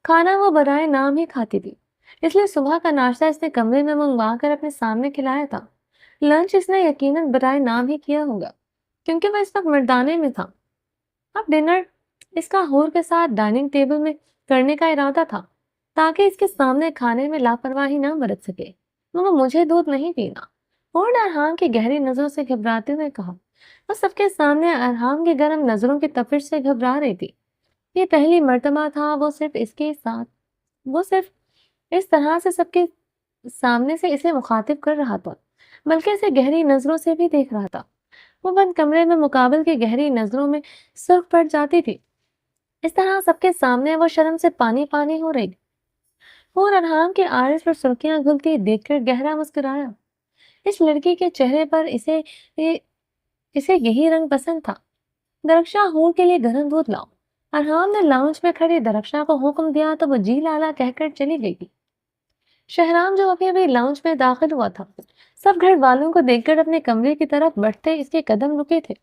کھانا وہ برائے نام ہی کھاتی تھی، اس لیے صبح کا ناشتہ اس نے کمرے میں منگوا کر اپنے سامنے کھلایا تھا۔ لنچ اس نے یقیناً برائے نام ہی کیا ہوگا، کیونکہ وہ اس وقت مردانے میں تھا۔ اب ڈنر اس کا حور کے ساتھ ڈائننگ ٹیبل میں کرنے کا ارادہ تھا، تاکہ اس کے سامنے کھانے میں لاپرواہی نہ برت سکے۔ مگر مجھے دودھ نہیں پینا، حور نے ارحام کی گہری نظروں سے گھبراتے ہوئے کہا۔ وہ سب کے سامنے ارحام کی گرم نظروں کی تپش سے گھبرا رہی تھی۔ یہ پہلی مرتبہ تھا وہ صرف اس طرح سے سب کے سامنے سے اسے مخاطب کر رہا تھا، بلکہ اسے گہری نظروں سے بھی دیکھ رہا تھا۔ وہ بند کمرے میں مقابل کی گہری نظروں میں سرخ پڑ جاتی تھی۔ اس طرح سب کے سامنے وہ شرم سے پانی پانی ہو رہی تھی۔ حور ارحام کے آئرس پر سرخیاں گھلتی دیکھ کر گہرا مسکرایا۔ اس لڑکی کے چہرے پر اسے یہی رنگ پسند تھا۔ درخشاں حور کے لیے گرم دودھ لاؤ۔ ارحام نے لاؤنج میں کھڑی درخشاں کو حکم دیا تو وہ جی لالا کہہ کر چلی گئی۔ شہرام جو ابھی لاؤنج میں داخل ہوا تھا، سب گھر والوں کو دیکھ کر اپنے کمرے کی طرف بڑھتے اس کے قدم رکے تھے۔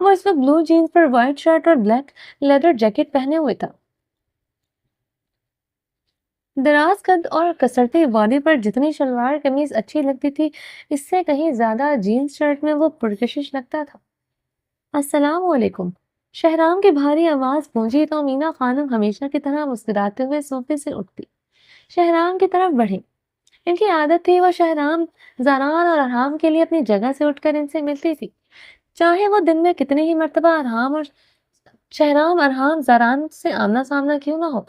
وہ اس وقت بلو جینز پر وائٹ شرٹ اور بلیک لیدر جیکٹ پہنے ہوئے تھا۔ دراز قد اور کسرتی باڈی پر جتنی شلوار قمیض اچھی لگتی تھی، اس سے کہیں زیادہ جینز شرٹ میں وہ پرکشش لگتا تھا۔ السلام علیکم۔ شہرام کی بھاری آواز گونجی تو امینہ خانم ہمیشہ کی طرح مسکراتے ہوئے صوفے سے اٹھتی، شہرام کی طرف بڑھی۔ ان کی عادت تھی وہ شہرام، زاران اور ارحام کے لیے اپنی جگہ سے اٹھ کر ان سے ملتی تھی، چاہے وہ دن میں کتنی ہی مرتبہ شہرام ارحام زاران سے آمنا سامنا کیوں نہ ہو۔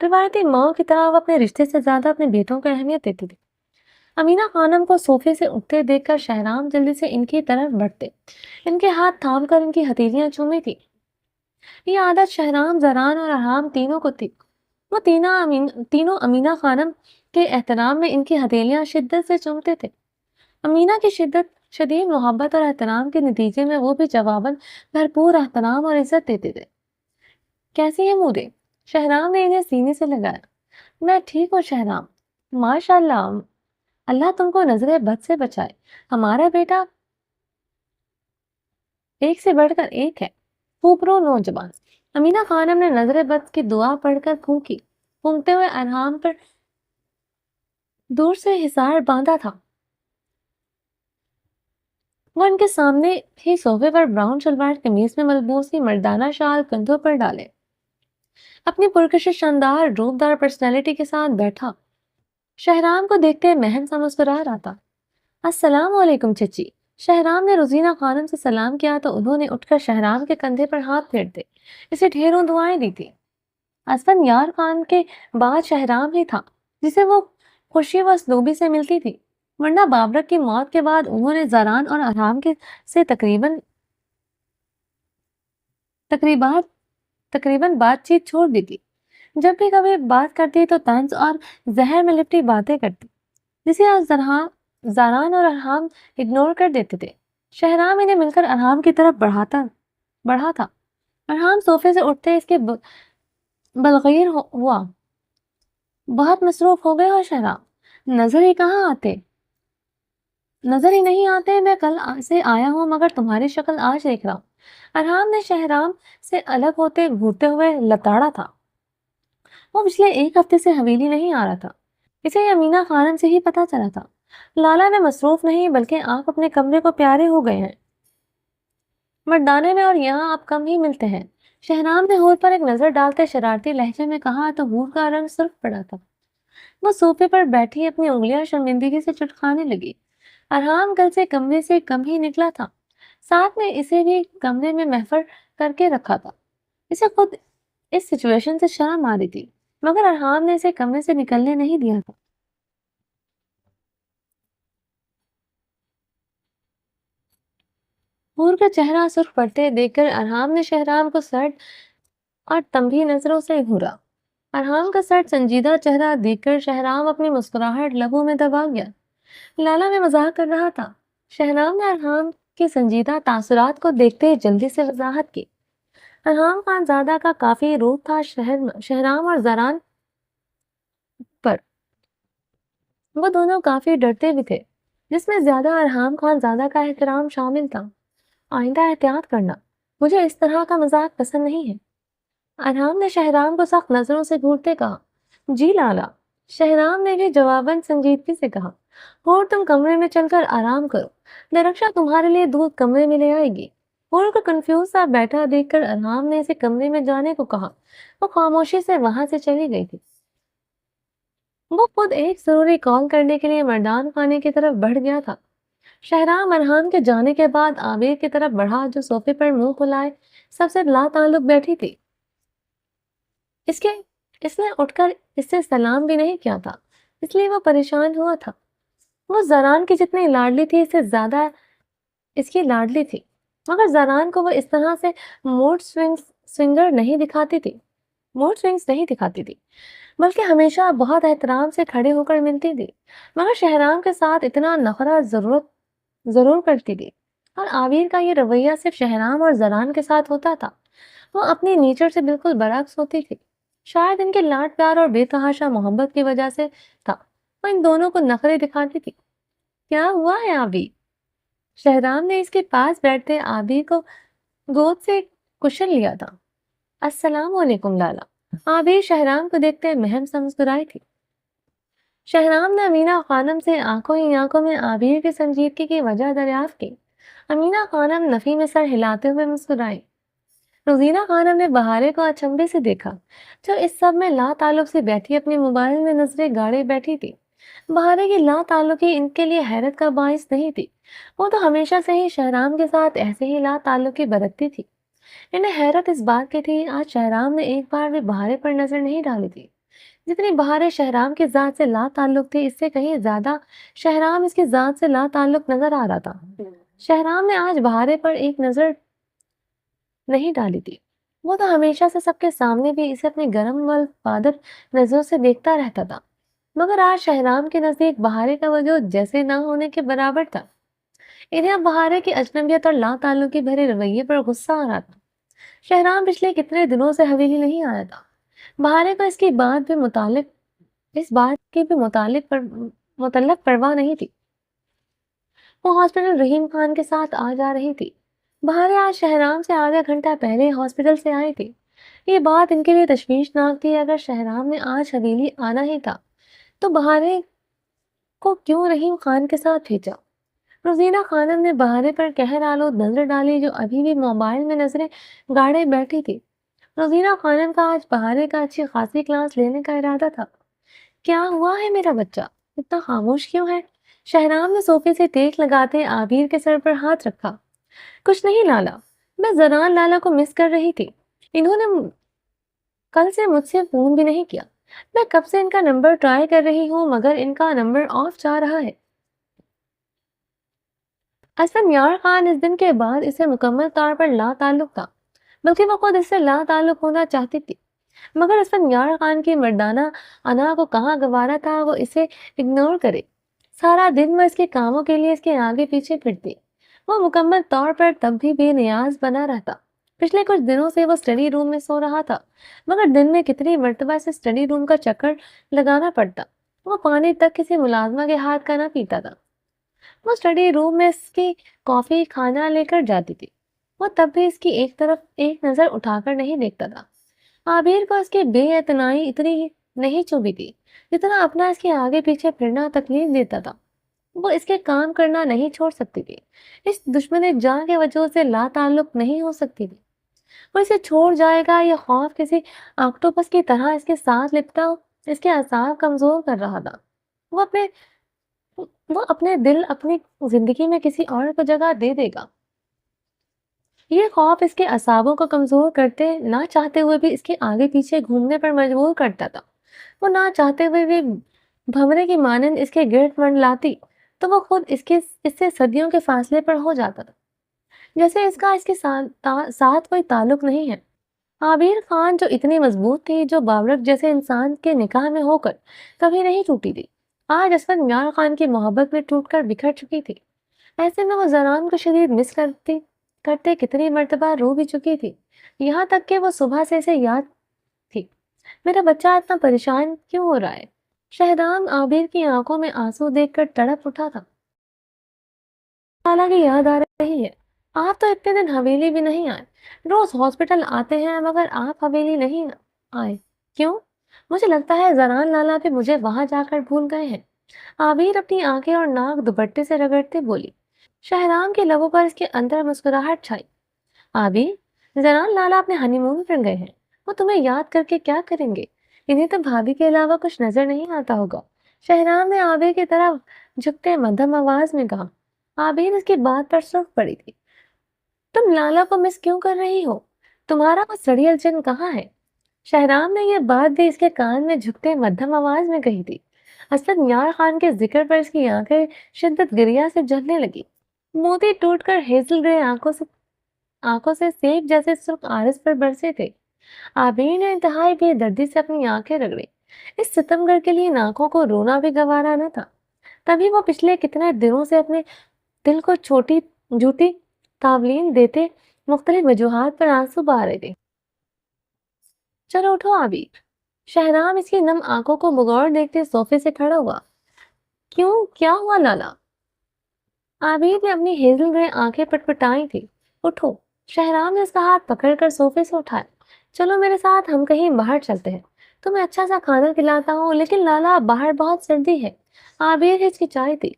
روایتی ماؤں کی طرح وہ اپنے رشتے سے زیادہ اپنے بیٹوں کو اہمیت دیتی تھی۔ امینہ خانم کو صوفے سے اٹھتے دیکھ کر شہرام جلدی سے ان کی طرف بڑھتے، ان کے ہاتھ تھام کر ان کی ہتھیلیاں چومی تھی۔ یہ عادت شہرام، زاران اور ارحام تینوں کو تھی۔ وہ تینوں امینہ خانم کے احترام میں ان کی ہتھیلیاں شدت سے چومتے تھے۔ امینہ کی شدید محبت اور احترام کے نتیجے میں وہ بھی جواباً بھرپور احترام اور عزت دیتے تھے۔ کیسی ہے مودے؟ شہرام نے انہیں سینے سے لگایا۔ میں ٹھیک ہوں شہرام، ماشاء اللہ، اللہ تم کو نظر بد سے بچائے۔ ہمارا بیٹا ایک سے بڑھ کر ایک ہے، خوبرو نوجوان۔ امینہ خانم نے نظر بد کی دعا پڑھ کر پھونکتے ہوئے ارحام پر دور سے حصار باندھا تھا۔ وہ ان کے سامنے ہی صوفے پر براؤن شلوار قمیض میں ملبوس ہی مردانہ شال کندھوں پر ڈالے اپنی پرکشش شاندار روبدار پرسنالٹی کے ساتھ بیٹھا۔ شہرام کو دیکھتے مہن سا مسکرا رہا تھا۔ السلام علیکم چچی۔ شہرام نے روزینہ خانم سے سلام کیا تو انہوں نے اٹھ کر شہرام کے کندھے پر ہاتھ پھیرتے اسے ڈھیروں دعائیں دی تھی۔ اسفند یار خان کے بعد شہرام ہی تھا جسے وہ خوشی و اسلوبی سے ملتی تھی، ورنہ بابرک کی موت کے بعد انہوں نے زاران اور ارحام سے تقریباً بات چیت چھوڑ دی تھی۔ جب بھی کبھی بات کرتی تو طنز اور زہر میں لپٹی باتیں کرتی، جسے زاران اور ارحام اگنور کر دیتے تھے۔ شہرام انہیں مل کر ارحام کی طرف بڑھا تھا۔ ارحام صوفے سے اٹھتے اس کے بلغیر ہوا، بہت مصروف ہو گئے ہو شہرام، نظر ہی نہیں آتے، میں کل سے آیا ہوں مگر تمہاری شکل آج دیکھ رہا ہوں۔ ارحام نے شہرام سے الگ ہوتے گھورتے ہوئے لتاڑا تھا۔ وہ پچھلے ایک ہفتے سے حویلی نہیں آ رہا تھا، اسے امینہ خانم سے ہی پتہ چلا تھا۔ لالا میں مصروف نہیں بلکہ آپ اپنے کمرے کو پیارے ہو گئے ہیں، مردانے میں اور یہاں آپ کم ہی ملتے ہیں۔ شہرام نے حور پر ایک نظر ڈالتے شرارتی لہجے میں کہا تو حور کا رنگ سرخ پڑا تھا۔ وہ صوفے پر بیٹھی اپنی انگلیاں شرمندگی سے چٹکانے لگی۔ ارحام کل سے کمرے سے کم ہی نکلا تھا، ساتھ میں اسے بھی کمرے میں محفر کر کے رکھا تھا۔ اسے خود اس سچویشن سے شرم آ رہی تھی، مگر ارحام نے اسے کمرے سے نکلنے نہیں دیا تھا۔ حور کا چہرہ سرخ پڑتے دیکھ کر ارحام نے شہرام کو سرد اور تنبیہ نظروں سے گھورا۔ ارحام کا سرد سنجیدہ چہرہ دیکھ کر شہرام اپنی مسکراہٹ لبوں میں دبا گیا۔ لالا میں مزاح کر رہا تھا۔ شہرام نے ارحام کے سنجیدہ تاثرات کو دیکھتے جلدی سے وضاحت کی۔ ارحام خان زادہ کا کافی روب تھا شہرام اور زاران پر، وہ دونوں کافی ڈرتے بھی تھے، جس میں زیادہ ارحام خان زادہ کا احترام شامل تھا۔ آئندہ احتیاط کرنا، مجھے اس طرح کا مذاق پسند نہیں ہے، ارحام نے شہرام کو سخت نظروں سے گھورتے کہا۔ جی لالا، شہرام نے بھی جواباً سنجیدگی سے کہا۔ اور تم کمرے میں چل کر آرام کرو، درخشا تمہارے لیے دودھ کمرے میں لے آئے گی۔ اور کو کنفیوز سا بیٹھا دیکھ کر ارحام نے اسے کمرے میں جانے کو کہا۔ وہ خاموشی سے وہاں سے چلی گئی تھی۔ وہ خود ایک ضروری کال کرنے کے لیے مردان خانے کی طرف بڑھ گیا تھا۔ شہرام ارحام کے جانے کے بعد عابر کی طرف بڑھا جو صوفے پر منہ پھلائے سب سے لا تعلق بیٹھی تھی۔ اس نے اٹھ کر اس سے سلام بھی نہیں کیا تھا، اس لیے وہ پریشان ہوا تھا۔ وہ زاران کی جتنی لاڈلی تھی اس سے زیادہ اس کی لاڈلی تھی، مگر زاران کو وہ اس طرح سے موڈ سوئنگز نہیں دکھاتی تھی، بلکہ ہمیشہ بہت احترام سے کھڑے ہو کر ملتی تھی، مگر شہرام کے ساتھ اتنا نخرہ ضرور کرتی تھی۔ اور عابر کا یہ رویہ صرف شہرام اور زاران کے ساتھ ہوتا تھا، وہ اپنی نیچر سے بالکل برعکس ہوتی تھی۔ شاید ان کے لاڈ پیار اور بے تحاشا محبت کی وجہ سے تھا، وہ ان دونوں کو نخرے دکھاتی تھی۔ کیا ہوا ہے عابر؟ شہرام نے اس کے پاس بیٹھتے عابر کو گود سے کشن لیا تھا۔ السلام علیکم لالا۔ عابر شہرام کو دیکھتے مہم سے مسکرائی تھی۔ شہرام نے امینہ خانم سے آنکھوں ہی آنکھوں میں عابر کی سنجیدگی کی وجہ دریافت کی۔ امینہ خانم نفی میں سر ہلاتے ہوئے مسکرائی۔ روزینہ خانم نے بہارے کو اچنبے سے دیکھا، جو اس سب میں لا تعلق سے بیٹھی اپنے موبائل میں نظریں گاڑے بیٹھی تھی۔ بہارے کی لا تعلقی ان کے لیے حیرت کا باعث نہیں تھی، وہ تو ہمیشہ سے ہی شہرام کے ساتھ ایسے ہی لا تعلقی برتتی تھی۔ انہیں حیرت اس بات کی تھی آج شہرام نے ایک بار بھی بہارے پر نظر نہیں ڈالی تھی۔ جتنی بہارے شہرام کی ذات سے لا تعلق تھی، اس سے کہیں زیادہ شہرام اس کی ذات سے لا تعلق نظر آ رہا تھا۔ شہرام نے آج بہارے پر ایک نظر نہیں ڈالی تھی، وہ تو ہمیشہ سے سب کے سامنے بھی اسے اپنی گرم والپادر نظروں سے دیکھتا رہتا تھا، مگر آج شہرام کے نزدیک بہارے کا وجود جیسے نہ ہونے کے برابر تھا۔ انہیں اب بہارے کی اجنبیت اور لا تعلقی بھرے رویے پر غصہ آ رہا تھا۔ شہرام پچھلے کتنے دنوں سے حویلی نہیں آیا تھا، بہارے کو اس بات کی بھی متعلق پرواہ نہیں تھی۔ وہ ہاسپٹل رحیم خان کے ساتھ آ جا رہی تھی۔ بہارے آج شہرام سے آدھا گھنٹہ پہلے ہاسپٹل سے آئی تھی۔ یہ بات ان کے لیے تشویشناک تھی، اگر شہرام نے آج حویلی آنا ہی تھا تو بہارے کو کیوں رحیم خان کے ساتھ بھیجا؟ روزینہ خانم نے بہارے پر قہر آلود نظر ڈالی جو ابھی بھی موبائل میں نظریں گاڑے بیٹھی تھی۔ روزینہ خانم کا آج بہارے کا اچھی خاصی کلاس لینے کا ارادہ تھا۔ کیا ہوا ہے میرا بچہ، اتنا خاموش کیوں ہے؟ شہرام نے صوفے سے ٹیک لگاتے عابر کے سر پر ہاتھ رکھا۔ کچھ نہیں لالا، میں زاران لالا کو مس کر رہی تھی، انہوں نے کل سے مجھ سے فون بھی نہیں کیا، میں کب سے ان کا نمبر ٹرائی کر رہی ہوں مگر ان کا نمبر آف جا رہا ہے۔ اصلاً یار خان اس دن کے بعد اسے مکمل طور پر لا تعلق تھا، بلکہ وہ خود اس سے لا تعلق ہونا چاہتی تھی۔ مگر اسفندیار خان کی مردانہ انا کو کہاں گوارا تھا وہ اسے اگنور کرے۔ سارا دن وہ اس کے کاموں کے لیے اس کے آگے پیچھے پھرتی۔ وہ مکمل طور پر تب بھی بے نیاز بنا رہتا۔ پچھلے کچھ دنوں سے وہ اسٹڈی روم میں سو رہا تھا، مگر دن میں کتنی مرتبہ اسے اسٹڈی روم کا چکر لگانا پڑتا۔ وہ پانی تک کسی ملازمہ کے ہاتھ کا نہ پیتا تھا۔ وہ اسٹڈی روم میں اس کی کافی کھانا لے کر جاتی تھی۔ وہ تب بھی اس کی ایک طرف ایک نظر اٹھا کر نہیں دیکھتا تھا۔ عابر کو اس کی بے اعتنائی اتنی نہیں چوبھی تھی جتنا اپنا اس کے آگے پیچھے پھرنا تکلیف دیتا تھا۔ وہ اس کے کام کرنا نہیں چھوڑ سکتی تھی، اس دشمن جان کے وجود سے لا تعلق نہیں ہو سکتی تھی۔ وہ اسے چھوڑ جائے گا یہ خوف کسی آکٹوپس کی طرح اس کے ساتھ لپٹا اس کے اعصاب کمزور کر رہا تھا۔ وہ اپنے دل اپنی زندگی میں کسی اور کو جگہ دے دے گا۔ یہ خوف اس کے اعصابوں کو کمزور کرتے نہ چاہتے ہوئے بھی اس کے آگے پیچھے گھومنے پر مجبور کرتا تھا۔ وہ نہ چاہتے ہوئے بھی بھنورے کی مانند اس کے گرد منڈلاتی تو وہ خود اس سے صدیوں کے فاصلے پر ہو جاتا تھا، جیسے اس کا اس کے ساتھ کوئی تعلق نہیں ہے۔ عابر خان جو اتنی مضبوط تھی، جو بابرک جیسے انسان کے نکاح میں ہو کر کبھی نہیں ٹوٹی تھی، آج اسفندیار خان کی محبت میں ٹوٹ کر بکھر چکی تھی۔ ایسے میں وہ زران کو شدید مس کرتے کتنی مرتبہ رو بھی چکی تھی، یہاں تک کہ وہ صبح سے اسے یاد تھی۔ میرا بچہ اتنا پریشان کیوں ہو رہا ہے؟ شہرام عابر کی آنکھوں میں آنسو دیکھ کر تڑپ اٹھا تھا۔ لالا کی یاد آ رہی ہے۔ آپ تو اتنے دن حویلی بھی نہیں آئے، روز ہاسپٹل آتے ہیں مگر آپ حویلی نہیں آئے، کیوں؟ مجھے لگتا ہے زران لالا بھی مجھے وہاں جا کر بھول گئے ہیں۔ عابر اپنی آنکھیں اور ناک دوپٹے سے رگڑتے بولی۔ شہرام کے لبوں پر اس کے اندر مسکراہٹ چھائی۔ عابر، زران لالا اپنے ہنی مون پر گئے ہیں، وہ تمہیں یاد کر کے کیا کریں گے؟ انہیں تو بھابھی کے علاوہ کچھ نظر نہیں آتا ہوگا۔ شہرام نے عابر کی طرف جھکتے مدھم آواز میں کہا۔ عابر اس کی بات پر سرخ پڑی تھی۔ تم لالا کو مس کیوں کر رہی ہو؟ تمہارا وہ سڑیل جن کہاں ہے؟ شہرام نے یہ بات بھی اس کے کان میں جھکتے مدھم آواز میں کہی تھی۔ اسفندیار خان کے ذکر پر اس کی آنکھیں شدت گریا سے جلنے لگی۔ موتی ٹوٹ کر ہیزل گرے آنکھوں سے سیب جیسے سرخ آرس پر برسے تھے۔ عابر نے انتہائی بے دردی سے اپنی آنکھیں رگڑی۔ اس ستمگر کے لیے آنکھوں کو رونا بھی گوارا نہ تھا، تبھی وہ پچھلے کتنے دنوں سے اپنے دل کو جھوٹی تاولین دیتے مختلف وجوہات پر آنسو بہا رہے تھے۔ چلو اٹھو عابر۔ شہرام اس کی نم آنکھوں کو بغور دیکھتے صوفے سے کھڑا ہوا۔ کیوں، کیا ہوا لالا؟ عابر نے اپنی ہیزل گرے آنکھیں پٹپٹائی تھی۔ اٹھو۔ شہرام نے اس کا ہاتھ پکڑ کر صوفے سے اٹھایا۔ چلو میرے ساتھ، ہم کہیں باہر چلتے ہیں، تمہیں اچھا سا کھانا کھلاتا ہوں۔ لیکن لالا، باہر بہت سردی ہے۔ عابر ہچکچائی تھی،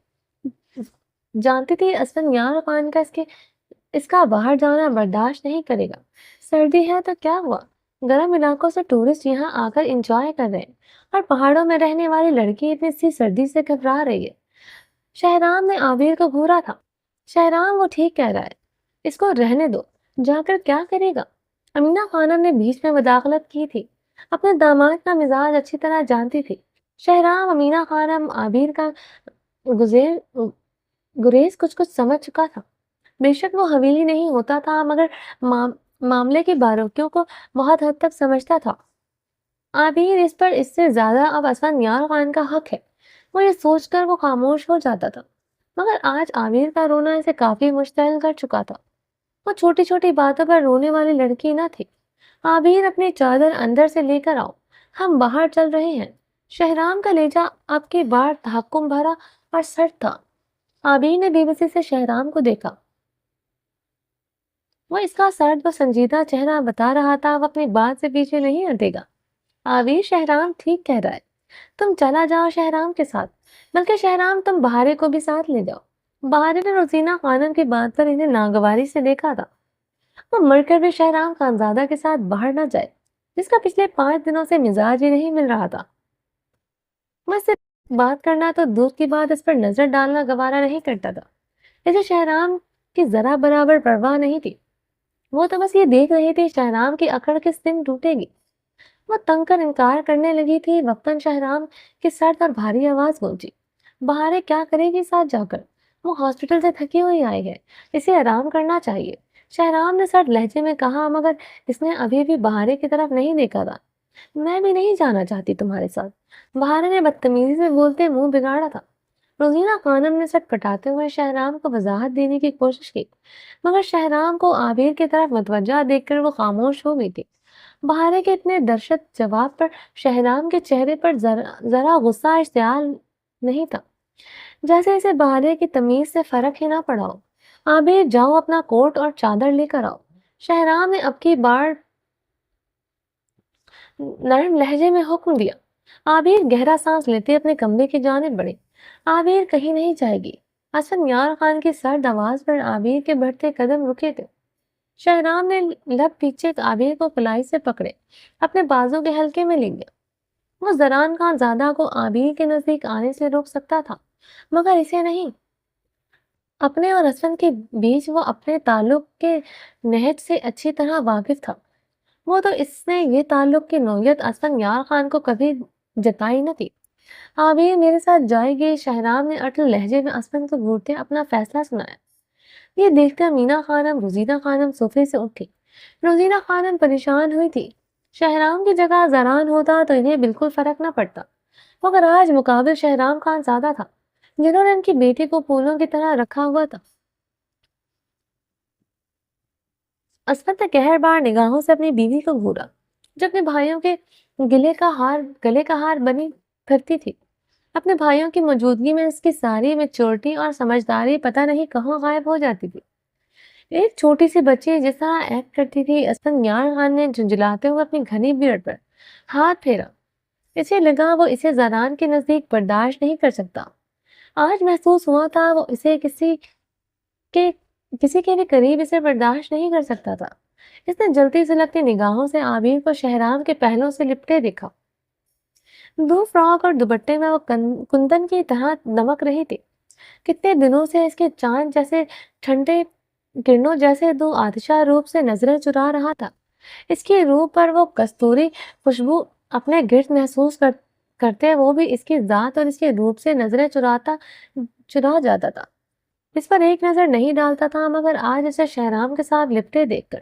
جانتی تھی اسفندیار خان کا اس کا باہر جانا برداشت نہیں کرے گا۔ سردی ہے تو کیا ہوا، گرم علاقوں سے ٹورسٹ یہاں آ کر انجوائے کر رہے ہیں، اور پہاڑوں میں رہنے والی لڑکی اتنی سی سردی سے گھبرا رہی ہے۔ شہرام نے عابر کو گھورا تھا۔ شہرام، وہ ٹھیک کہہ رہا ہے، اس کو رہنے دو، جا کر کیا کرے گا؟ امینہ خانم نے بیچ میں مداخلت کی تھی، اپنے داماد کا مزاج اچھی طرح جانتی تھی۔ شہرام امینہ خانم عابر کا گریز کچھ سمجھ چکا تھا۔ بے شک وہ حویلی نہیں ہوتا تھا، مگر معاملے کی باریکیوں کو بہت حد تک سمجھتا تھا۔ عابر اس سے زیادہ اب اسفندیار خان کا حق ہے، وہ یہ سوچ کر وہ خاموش ہو جاتا تھا۔ مگر آج عابر کا رونا اسے کافی مشتعل کر چکا تھا۔ وہ چھوٹی چھوٹی باتوں پر رونے والی لڑکی نہ تھی۔ عابر، اپنی چادر اندر سے لے کر آؤ، ہم باہر چل رہے ہیں۔ شہرام کا لہجہ اب کی بار تحکم بھرا اور سرد تھا۔ عابر نے بے بسی سے شہرام کو دیکھا۔ وہ اس کا سرد و سنجیدہ چہرہ بتا رہا تھا وہ اپنی بات سے پیچھے نہیں ہٹے گا۔ عابر، شہرام ٹھیک کہہ رہا ہے، تم چلا جاؤ شہرام کے ساتھ، بلکہ شہرام تم بہارے کو بھی ساتھ لے جاؤ۔ بہارے نے روزینہ خانم کی بات پر انہیں ناگواری سے دیکھا تھا۔ وہ مر کر بھی شہرام خانزادہ کے ساتھ باہر نہ جائے، جس کا پچھلے 5 دنوں سے مزاج ہی نہیں مل رہا تھا۔ وہ اس سے بات کرنا تو دور کی بات اس پر نظر ڈالنا گوارا نہیں کرتا تھا۔ اسے شہرام کی ذرا برابر پرواہ نہیں تھی۔ وہ تو بس یہ دیکھ رہی تھی شہرام کی اکڑ کس دن ٹوٹے گی۔ وہ تنگ کر انکار کرنے لگی تھی، وقتاً شہرام کی سرد اور بھاری آواز گونجی۔ بہارے کیا کرے گی ساتھ جا کر؟ وہ ہاسپٹل سے تھکی ہوئی آئی ہے، اسے آرام کرنا چاہیے۔ شہرام نے سرد لہجے میں کہا، مگر اس نے ابھی بھی بہارے کی طرف نہیں دیکھا تھا۔ میں بھی نہیں جانا چاہتی تمہارے ساتھ، بہارا نے بدتمیزی سے بولتے منہ بگاڑا تھا۔ روزینہ خانم نے سٹ پٹاتے ہوئے شہرام کو وضاحت دینے کی کوشش کی، مگر شہرام کو عابر کی طرف متوجہ دیکھ کر وہ خاموش ہو گئی تھی۔ بہارے کے اتنے درشت جواب پر شہرام کے چہرے پر ذرا غصہ اشتعال نہیں تھا، جیسے اسے بہارے کی تمیز سے فرق ہی نہ پڑا ہو۔ عابر جاؤ اپنا کوٹ اور چادر لے کر آؤ، شہرام نے اب کی بار نرم لہجے میں حکم دیا۔ عابر گہرا سانس لیتے اپنے کمرے کی جانب بڑھے۔ عابر کہیں نہیں جائے گی۔ حسن یار خان کی سرد آواز پر عابر کے بڑھتے قدم رکے تھے۔ شہرام نے لب پیچھے عابر کو کلائی سے پکڑے اپنے بازو کے حلقے میں لے گیا۔ وہ زران خان زادہ کو عابر کے نزدیک آنے سے روک سکتا تھا، مگر اسے نہیں۔ اپنے اور حسن کے بیچ وہ اپنے تعلق کے نہج سے اچھی طرح واقف تھا۔ وہ تو اس نے یہ تعلق کی نوعیت حسن یار خان کو کبھی جتائی نہ تھی۔ عابر میرے ساتھ جائے گی، شہرام نے اٹل لہجے میں حسن کو گھورتے اپنا فیصلہ سنایا۔ یہ دیکھ کر مینا خانم روزینہ خانم صوفے سے اٹھی۔ روزینہ خانم پریشان ہوئی تھی۔ شہرام کی جگہ زران ہوتا تو انہیں بالکل فرق نہ پڑتا، مگر آج مقابل شہرام خان زادہ تھا، جنہوں نے ان کی بیٹی کو پھولوں کی طرح رکھا ہوا تھا۔ عصمت نے قہر بار نگاہوں سے اپنی بیوی کو گھورا، جو اپنے بھائیوں کے گلے کا ہار بنی پھرتی تھی۔ اپنے بھائیوں کی موجودگی میں اس کی ساری میچورٹی اور سمجھداری پتہ نہیں کہاں غائب ہو جاتی تھی۔ ایک چھوٹی سی بچی جس طرح ایکٹ کرتی تھی، حسن یار خان نے جھنجھلاتے ہوئے اپنی گھنی بیئرڈ پر ہاتھ پھیرا۔ اسے لگا وہ اسے زران کے نزدیک برداشت نہیں کر سکتا۔ آج محسوس ہوا تھا وہ اسے کسی کے بھی قریب اسے برداشت نہیں کر سکتا تھا۔ اس نے جلتی سلگتی نگاہوں سے عابر کو شہرام کے پہلوں سے لپٹے دیکھا۔ دو فراک اور دوپٹے میں وہ کندن کی طرح دمک رہی تھی۔ کتنے دنوں سے اس کے چاند جیسے ٹھنڈے کرنوں جیسے دو آتشہ روپ سے نظریں چرا رہا تھا۔ اس کی روح پر وہ کستوری خوشبو اپنے گرد محسوس کرتے وہ بھی اس کی ذات اور اس کے روپ سے نظریں چرا جاتا تھا۔ اس پر ایک نظر نہیں ڈالتا تھا، مگر آج اسے شہرام کے ساتھ لپٹے دیکھ کر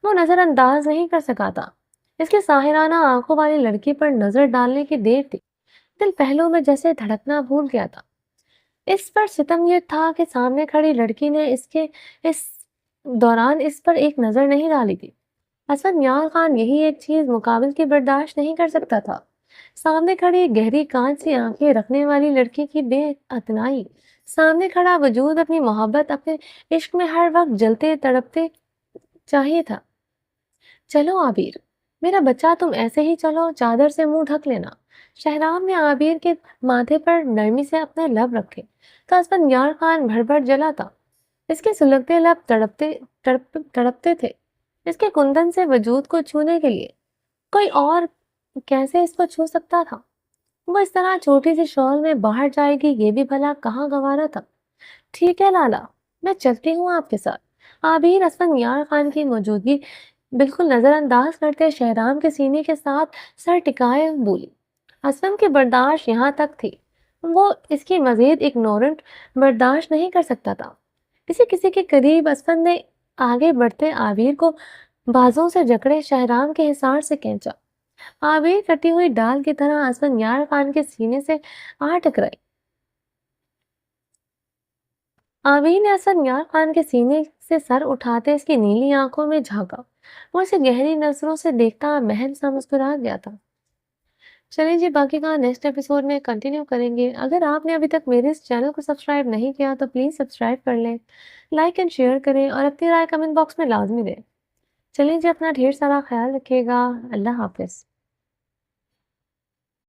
وہ نظر انداز نہیں کر سکا تھا۔ اس کے ساحرانہ آنکھوں والی لڑکی پر نظر ڈالنے کی دیر تھی، دل پہلو میں جیسے دھڑکنا بھول گیا تھا۔ اس پر ستم یہ تھا کہ سامنے کھڑی لڑکی نے اس دوران اس پر ایک نظر نہیں ڈالی تھی۔ حسن یار خان یہی ایک چیز مقابل کی برداشت نہیں کر سکتا تھا۔ سامنے کھڑی گہری کانچ سی آنکھیں رکھنے والی لڑکی کی بے اتنائی، سامنے کھڑا وجود اپنی محبت اپنے عشق میں ہر وقت جلتے تڑپتے چاہیے تھا۔ چلو عابر میرا بچہ، تم ایسے ہی چلو، چادر سے منہ ڈھک لینا۔ شہرام نے عابر کے ماتھے پر نرمی سے اپنے لب رکھے تو حسن یار خان بھر بھر جلا تھا۔ اس کے سلگتے لب تڑپتے تھے اس کے کندن سے وجود کو چھونے کے لیے۔ کوئی اور کیسے اس کو چھو سکتا تھا؟ وہ اس طرح چھوٹی سی شال میں باہر جائے گی، یہ بھی بھلا کہاں گوارا تھا۔ ٹھیک ہے لالا، میں چلتی ہوں آپ کے ساتھ۔ عابر حسن یار خان کی موجودگی بالکل نظر انداز کرتے شہرام کے سینے کے ساتھ سر ٹکائے بولی۔ حسن کی برداشت یہاں تک تھی، وہ اس کی مزید اگنورنٹ برداشت نہیں کر سکتا تھا۔ کسی کے قریب حسن نے آگے بڑھتے عابر کو بازوں سے جکڑے شہرام کے حصار سے کھینچا۔ عابر کٹی ہوئی ڈال کی طرح حسن یار خان کے سینے سے آ ٹکرائی۔ عابر نے حسن یار خان کے سینے سے سر اٹھاتے اس کی نیلی آنکھوں میں جھانکا۔ وہ اسے گہری نظروں سے دیکھتا محم سا مسکرا گیا تھا۔ چلیں جی، باقی کا نیکسٹ ایپیسوڈ میں کنٹینیو کریں گے۔ اگر آپ نے ابھی تک میرے اس چینل کو سبسکرائب نہیں کیا تو پلیز سبسکرائب کر لیں، لائک اینڈ شیئر کریں اور اپنی رائے کمنٹ باکس میں لازمی دیں۔ چلیں جی، اپنا ڈھیر سارا خیال رکھیے گا۔ اللہ حافظ۔